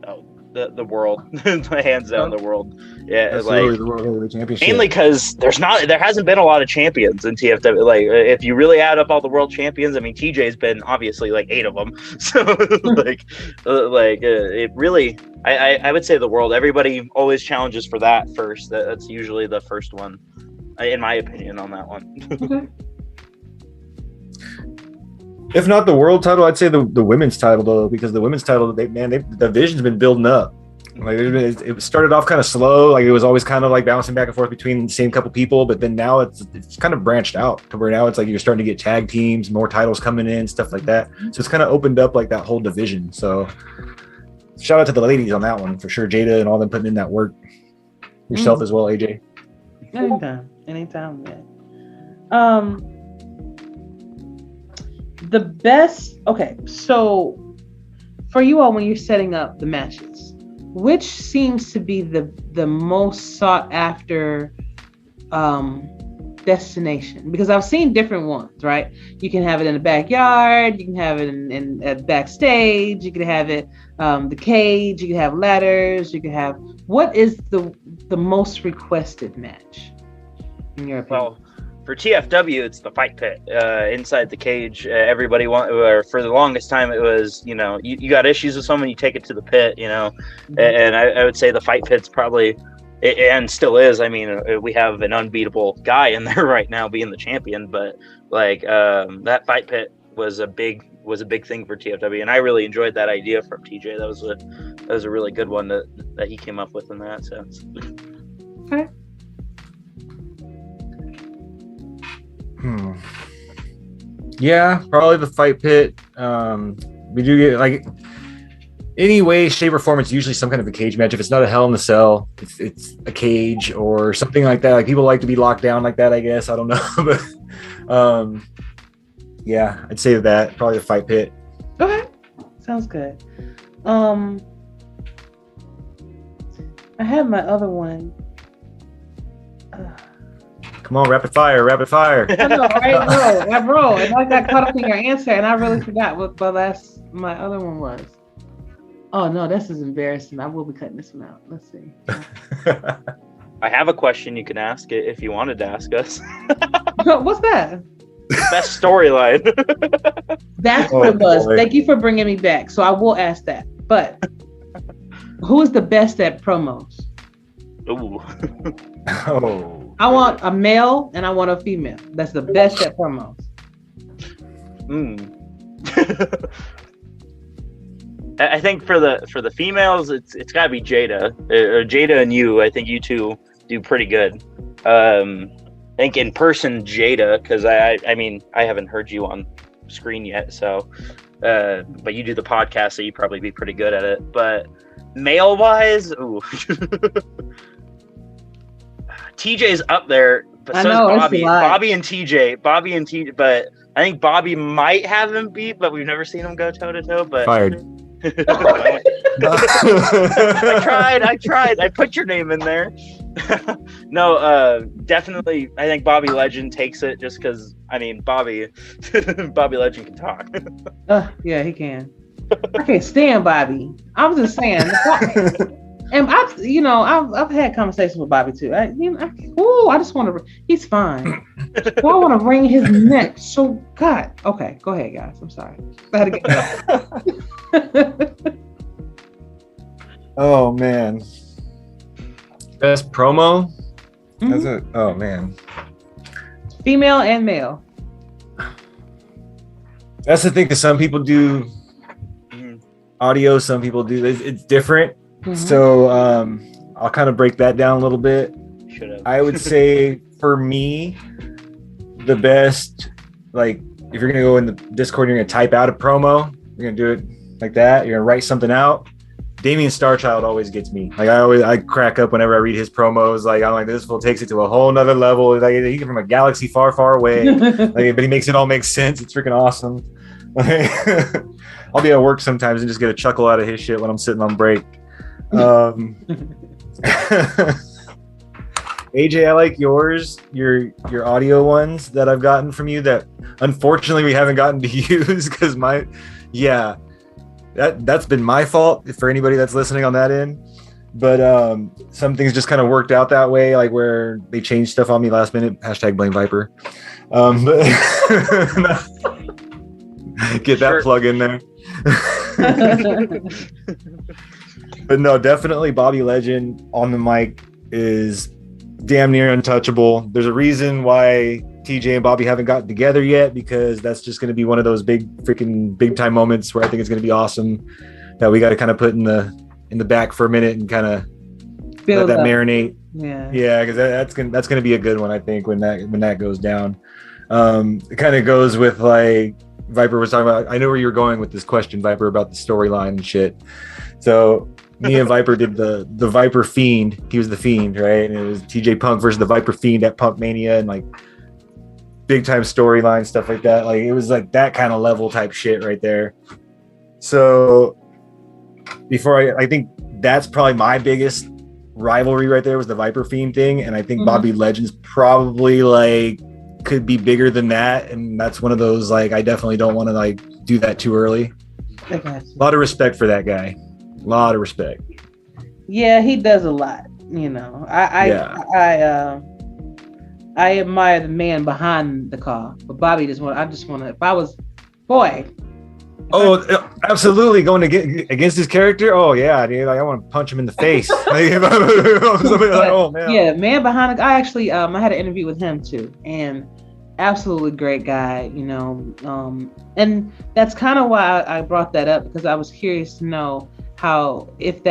Oh, the world, hands down, the world. Yeah, absolutely, the World Heavyweight Championship. Mainly because there hasn't been a lot of champions in TFW. Like, if you really add up all the world champions, I mean, TJ's been obviously like 8 of them. So it really, I would say the world. Everybody always challenges for that first. That's usually the first one, in my opinion, on that one. Okay. If not the world title, I'd say the women's title though, because the women's title, the division's been building up. Like it started off kind of slow, like it was always kind of like bouncing back and forth between the same couple people, but then now it's kind of branched out to where now it's like you're starting to get tag teams, more titles coming in, stuff like that. So it's kind of opened up like that whole division. So shout out to the ladies on that one for sure, Jada and all them putting in that work. Yourself as well, AJ. Anytime, man. The best. Okay, so for you all, when you're setting up the matches, which seems to be the most sought after destination? Because I've seen different ones, right? You can have it in the backyard, you can have it in backstage, you can have it the cage, you can have ladders, you can have. What is the most requested match in your opinion? Well, for TFW, it's the fight pit inside the cage. Everybody or for the longest time, it was, you got issues with someone, you take it to the pit, and I would say the fight pit's probably, and still is. I mean, we have an unbeatable guy in there right now being the champion, but like that fight pit was a big thing for TFW, and I really enjoyed that idea from TJ. That was a really good one that he came up with in that sense. Okay. Yeah, probably the fight pit. We do get like any way, shape, or form. It's usually some kind of a cage match. If it's not a Hell in the Cell, it's a cage or something like that. Like people like to be locked down like that. I guess I don't know, but yeah, I'd say that probably the fight pit. Okay, sounds good. I had my other one. Come on, rapid fire. I know, right? Bro, and I got caught up in your answer, and I really forgot what my other one was. Oh no, this is embarrassing. I will be cutting this one out. Let's see. I have a question you can ask it if you wanted to ask us. What's that? Best storyline. That's what it was. Boy. Thank you for bringing me back. So I will ask that. But who is the best at promos? Ooh. Oh. I want a male and I want a female. That's the best at promos. I think for the females, it's got to be Jada. Jada and you. I think you two do pretty good. I think in person, Jada, because I mean I haven't heard you on screen yet, so but you do the podcast, so you'd probably be pretty good at it. But male wise, ooh. TJ's up there, but so is Bobby. Bobby and TJ, but I think Bobby might have him beat, but we've never seen him go toe to toe. But fired. I tried. I put your name in there. No, definitely. I think Bobby Legend takes it just because. I mean, Bobby Legend can talk. Yeah, he can. I can't stand Bobby. I was just saying. And I've had conversations with Bobby too. I just want to. He's fine. I want to wring his neck. So God, okay, go ahead, guys. I'm sorry. I had to get Oh man, best promo. Mm-hmm. Oh man, female and male. That's the thing. Because some people do audio, some people do. It's different. Mm-hmm. So I'll kind of break that down a little bit. I would say for me, the best, like if you're gonna go in the Discord, you're gonna type out a promo. You're gonna do it like that. You're gonna write something out. Damien Starchild always gets me. Like I crack up whenever I read his promos. Like I'm like, this fool takes it to a whole nother level. Like he from a galaxy far, far away. Like, but he makes it all make sense. It's freaking awesome. I'll be at work sometimes and just get a chuckle out of his shit when I'm sitting on break. AJ, I like yours, your audio ones that I've gotten from you that unfortunately we haven't gotten to use because that's been my fault for anybody that's listening on that end. But some things just kind of worked out that way, like where they changed stuff on me last minute. # blame Viper. But get that plug in there. But no, definitely Bobby Legend on the mic is damn near untouchable. There's a reason why TJ and Bobby haven't gotten together yet, because that's just going to be one of those big time moments where I think it's going to be awesome that we got to kind of put in the back for a minute and kind of let that marinate. Yeah, because that's going to be a good one, I think, when that goes down. It kind of goes with like Viper was talking about. I know where you're going with this question, Viper, about the storyline and shit. So me and Viper did the Viper Fiend. He was the Fiend, right? And it was TJ Punk versus the Viper Fiend at Punk Mania, and like big time storyline stuff like that. Like it was like that kind of level type shit right there. So before I think that's probably my biggest rivalry right there was the Viper Fiend thing, and I think Bobby Legend's probably like could be bigger than that, and that's one of those like I definitely don't want to like do that too early. A lot of respect for that guy. A lot of respect. Yeah, he does a lot. I admire the man behind the car, but Bobby just want to. If I was absolutely going to get against his character. Oh yeah, dude, like, I want to punch him in the face. Oh man. Yeah, man behind the. I actually I had an interview with him too, and absolutely great guy. And that's kind of why I brought that up, because I was curious to know how if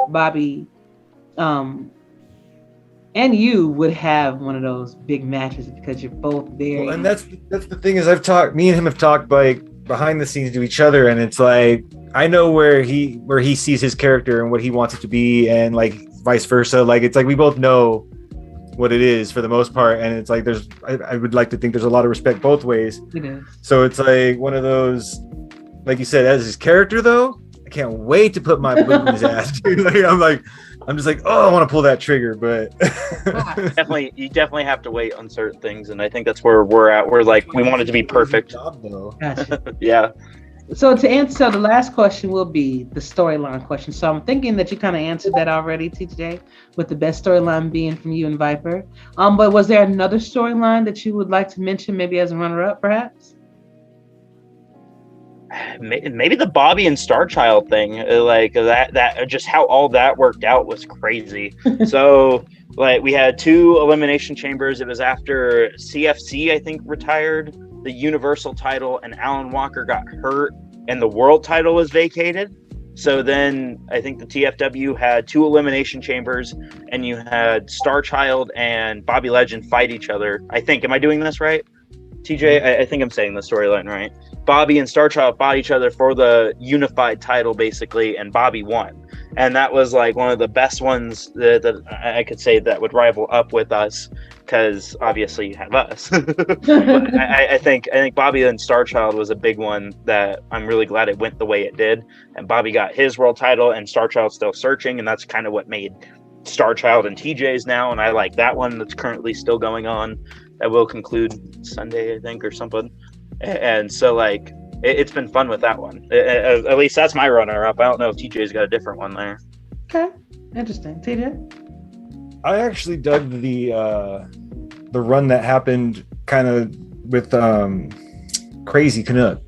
Bobby and you would have one of those big matches, because you're both very. Well, and that's the thing is me and him have talked like behind the scenes to each other, and it's like I know where he sees his character and what he wants it to be, and like vice versa. Like it's like we both know what it is for the most part, and it's like I would like to think there's a lot of respect both ways. It is. So it's like one of those, like you said, as his character though, I can't wait to put my boot in his ass, dude. Like I'm just like, oh, I want to pull that trigger, but you definitely have to wait on certain things, and I think that's where we're at. We're like, we want it to be perfect. Gotcha. Yeah. So to answer the last question will be the storyline question. So I'm thinking that you kind of answered that already, TJ, with the best storyline being from you and Viper. But was there another storyline that you would like to mention, maybe as a runner-up, perhaps? Maybe the Bobby and Starchild thing, like that just how all that worked out was crazy. So like we had 2 elimination chambers. It was after CFC, I think, retired the Universal title, and Alan Walker got hurt and the world title was vacated. So then I think the TFW had 2 elimination chambers, and you had Starchild and Bobby Legend fight each other. I think, am I doing this right? TJ, I think I'm saying the storyline right. Bobby and Starchild fought each other for the unified title, basically, and Bobby won. And that was like one of the best ones that I could say that would rival up with us, because obviously you have us. But I think Bobby and Starchild was a big one that I'm really glad it went the way it did. And Bobby got his world title, and Starchild's still searching, and that's kind of what made Starchild and TJ's now. And I like that one that's currently still going on. That will conclude Sunday, I think, or something. And so, like, it's been fun with that one. At least that's my runner-up. I don't know if TJ's got a different one there. Okay. Interesting. TJ? I actually dug the run that happened kind of with Crazy Canuck.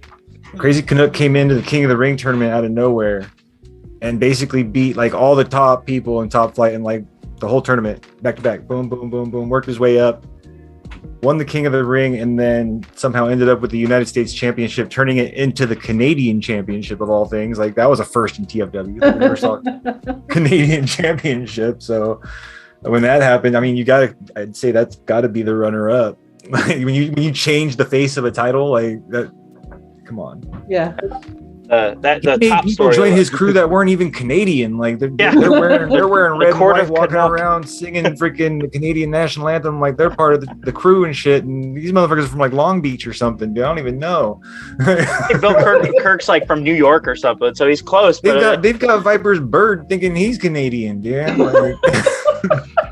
Crazy Canuck came into the King of the Ring tournament out of nowhere and basically beat like all the top people in Top Flight and like the whole tournament back to back. Boom, boom, boom, boom. Worked his way up, won the King of the Ring, and then somehow ended up with the United States Championship, turning it into the Canadian Championship of all things. Like that was a first in TFW. We never saw Canadian Championship. So when that happened, I mean, I'd say that's got to be the runner up. Like when you change the face of a title like that, come on. Yeah. The he top people story join his crew that weren't even Canadian. Like they're wearing red and white, walking around singing freaking Canadian national anthem. Like they're part of the crew and shit. And these motherfuckers are from like Long Beach or something. Dude, I don't even know. Bill Kirk's like from New York or something, so he's close. They've got Viper's Bird thinking he's Canadian, dude. Like,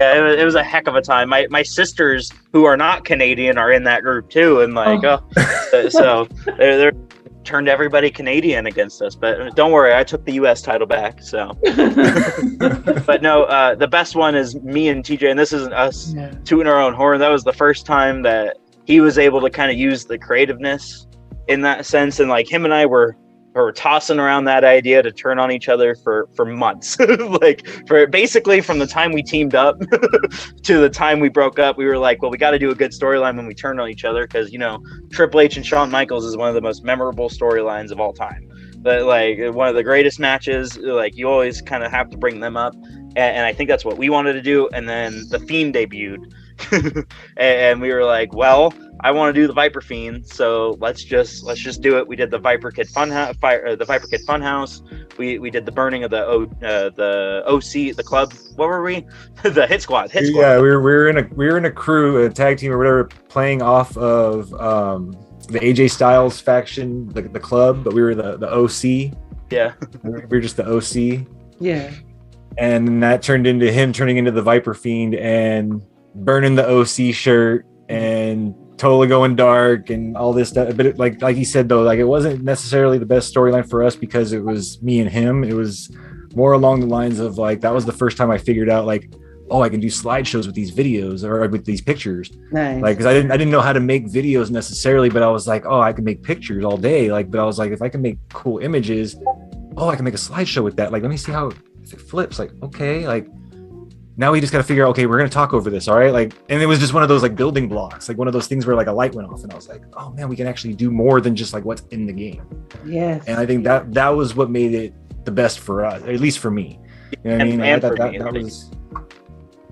yeah, it was a heck of a time. My sisters who are not Canadian are in that group too, and so they're turned everybody Canadian against us. But don't worry, I took the U.S. title back. So, but no, the best one is me and TJ, and this isn't us tooting our own horn. That was the first time that he was able to kind of use the creativeness in that sense, and like him and I were tossing around that idea to turn on each other for months. Like for basically from the time we teamed up to the time we broke up, we were like, well, we got to do a good storyline when we turn on each other. Cause Triple H and Shawn Michaels is one of the most memorable storylines of all time. But like one of the greatest matches, like you always kind of have to bring them up. And I think that's what we wanted to do. And then the Fiend debuted and we were like, well, I want to do the Viper Fiend, so let's just do it. We did the Viper Kid Funhouse, the Viper Kid Funhouse. We did the burning of the OC, the club. What were we? The Hit Squad. Yeah, we were in a crew, a tag team or whatever, playing off of the AJ Styles faction, the club, but we were the OC. Yeah, we were just the OC. Yeah, and that turned into him turning into the Viper Fiend and burning the OC shirt and totally going dark and all this stuff. But like he said though, like it wasn't necessarily the best storyline for us because it was me and him. It was more along the lines of like that was the first time I figured out like, oh, I can do slideshows with these videos or with these pictures. Nice. Like because I didn't know how to make videos necessarily, but I was like, oh, I can make pictures all day. Like, but I was like, if I can make cool images, oh, I can make a slideshow with that. Like, let me see how if it flips. Like, okay, like. Now we just got to figure out, okay, we're going to talk over this. All right. Like, and it was just one of those like building blocks, like one of those things where like a light went off and I was like, oh man, we can actually do more than just like what's in the game. Yes. And I think that was what made it the best for us, at least for me. You know what I mean? And Like, for me, that was,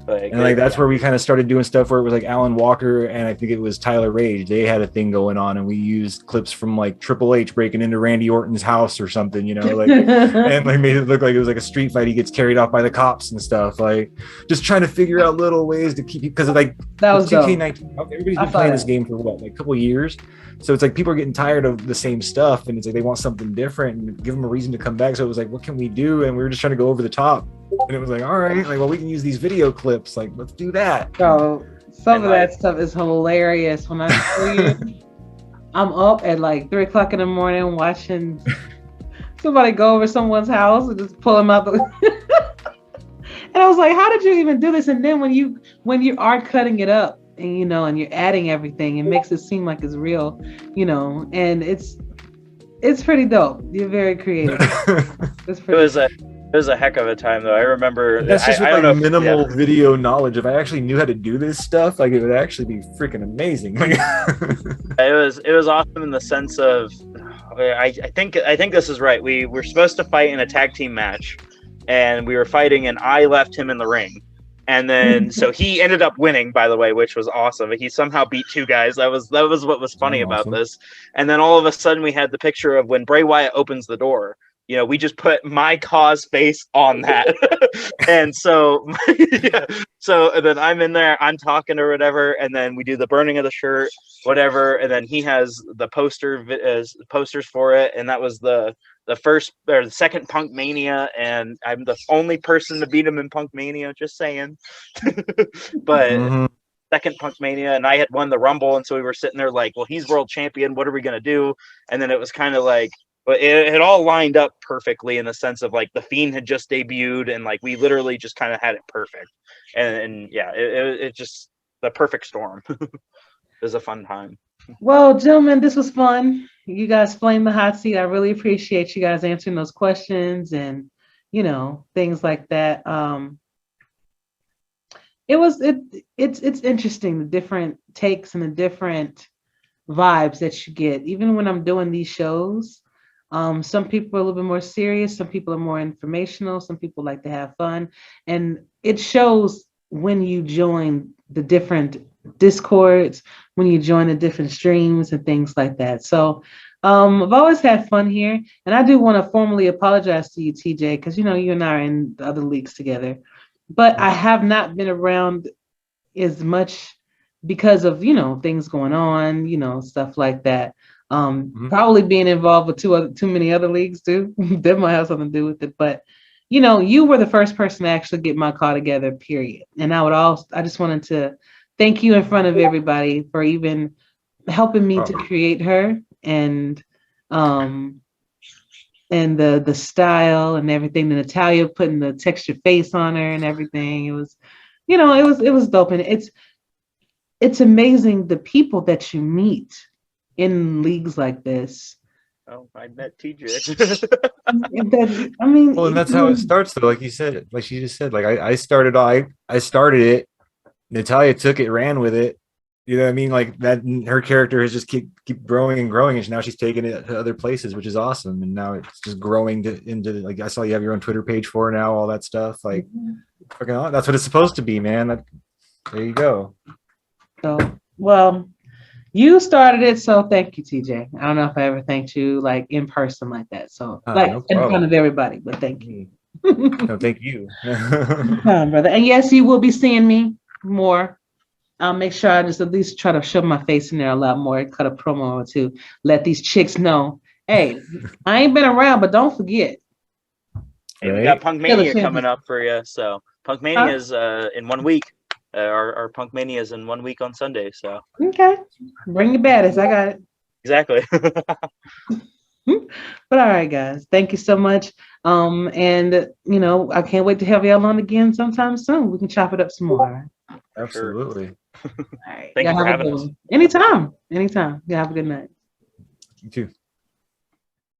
like, and like that's where we kind of started doing stuff where it was like Alan Walker and I think it was Tyler Rage. They had a thing going on and we used clips from like Triple H breaking into Randy Orton's house or something, like and like made it look like it was like a street fight. He gets carried off by the cops and stuff. Like just trying to figure out little ways to keep, because like that was 2K19. Everybody's been playing this game for what, like a couple of years. So it's like people are getting tired of the same stuff and it's like they want something different and give them a reason to come back. So it was like, what can we do? And we were just trying to go over the top. And it was like, all right, like, well, we can use these video clips. Like, let's do that. So some of that stuff is hilarious. When I tell you, I'm up at like 3:00 in the morning watching somebody go over someone's house and just pull them out the. And I was like, how did you even do this? And then when you are cutting it up and and you're adding everything, it makes it seem like it's real, and it's pretty dope. You're very creative. It was a heck of a time, though. I remember. That's just with like minimal video knowledge. If I actually knew how to do this stuff, like it would actually be freaking amazing. It was awesome in the sense of, I think this is right. We were supposed to fight in a tag team match, and we were fighting, and I left him in the ring, and then so he ended up winning, by the way, which was awesome. He somehow beat two guys. That was what was funny about this. And then all of a sudden, we had the picture of when Bray Wyatt opens the door. We just put my cause face on that. And so, so then I'm in there, I'm talking or whatever. And then we do the burning of the shirt, whatever. And then he has the posters for it. And that was the first or the second Punk Mania. And I'm the only person to beat him in Punk Mania, just saying. But second Punk Mania, and I had won the Rumble. And so we were sitting there like, well, he's world champion. What are we going to do? And then it was kind of like, But it all lined up perfectly in the sense of like the Fiend had just debuted and like we literally just kind of had it perfect. And yeah, it just the perfect storm. It was a fun time. Well, gentlemen, this was fun. You guys flamed the hot seat. I really appreciate you guys answering those questions and, you know, things like that. It's interesting, the different takes and the different vibes that you get. Even when I'm doing these shows, some people are a little bit more serious, some people are more informational, some people like to have fun. And it shows when you join the different discords, when you join the different streams and things like that. So I've always had fun here. And I do want to formally apologize to you, TJ, because you know you and I are in the other leagues together. But I have not been around as much because of, you know, things going on, you know, stuff like that. Probably being involved with too many other leagues too. That might have something to do with it. But you know, you were the first person to actually get my call together, period. And I just wanted to thank you in front of everybody for even helping me to create her and the style and everything. And Natalia putting the textured face on her and everything. It was, you know, it was dope. And it's amazing the people that you meet in leagues like this. Oh, I met TJ. I mean, well, and that's how it starts, though. Like you said, like she just said, like I started it. Natalia took it, ran with it. You know what I mean? Like that, her character has just keep growing and growing, and now she's taking it to other places, which is awesome. And now it's just growing into like I saw you have your own Twitter page for now, all that stuff. Like, fucking, that's what it's supposed to be, man. There you go. So, well, you started it, so thank you, TJ. I don't know if I ever thanked you like in person like that. So, like no in front of everybody, but thank you. No, thank you, brother. And yes, you will be seeing me more. I'll make sure I just at least try to show my face in there a lot more, cut a promo or two, let these chicks know, hey, I ain't been around, but don't forget. Hey, we got Punk Mania coming up for you. So Punk Mania is in 1 week. Our Punk Mania is in 1 week on Sunday. So okay, bring your baddest. I got it. Exactly. But all right, guys, thank you so much. And you know, I can't wait to have y'all on again sometime soon. We can chop it up some more. Absolutely. All right. Thank you for having us. Anytime. You have a good night. You too.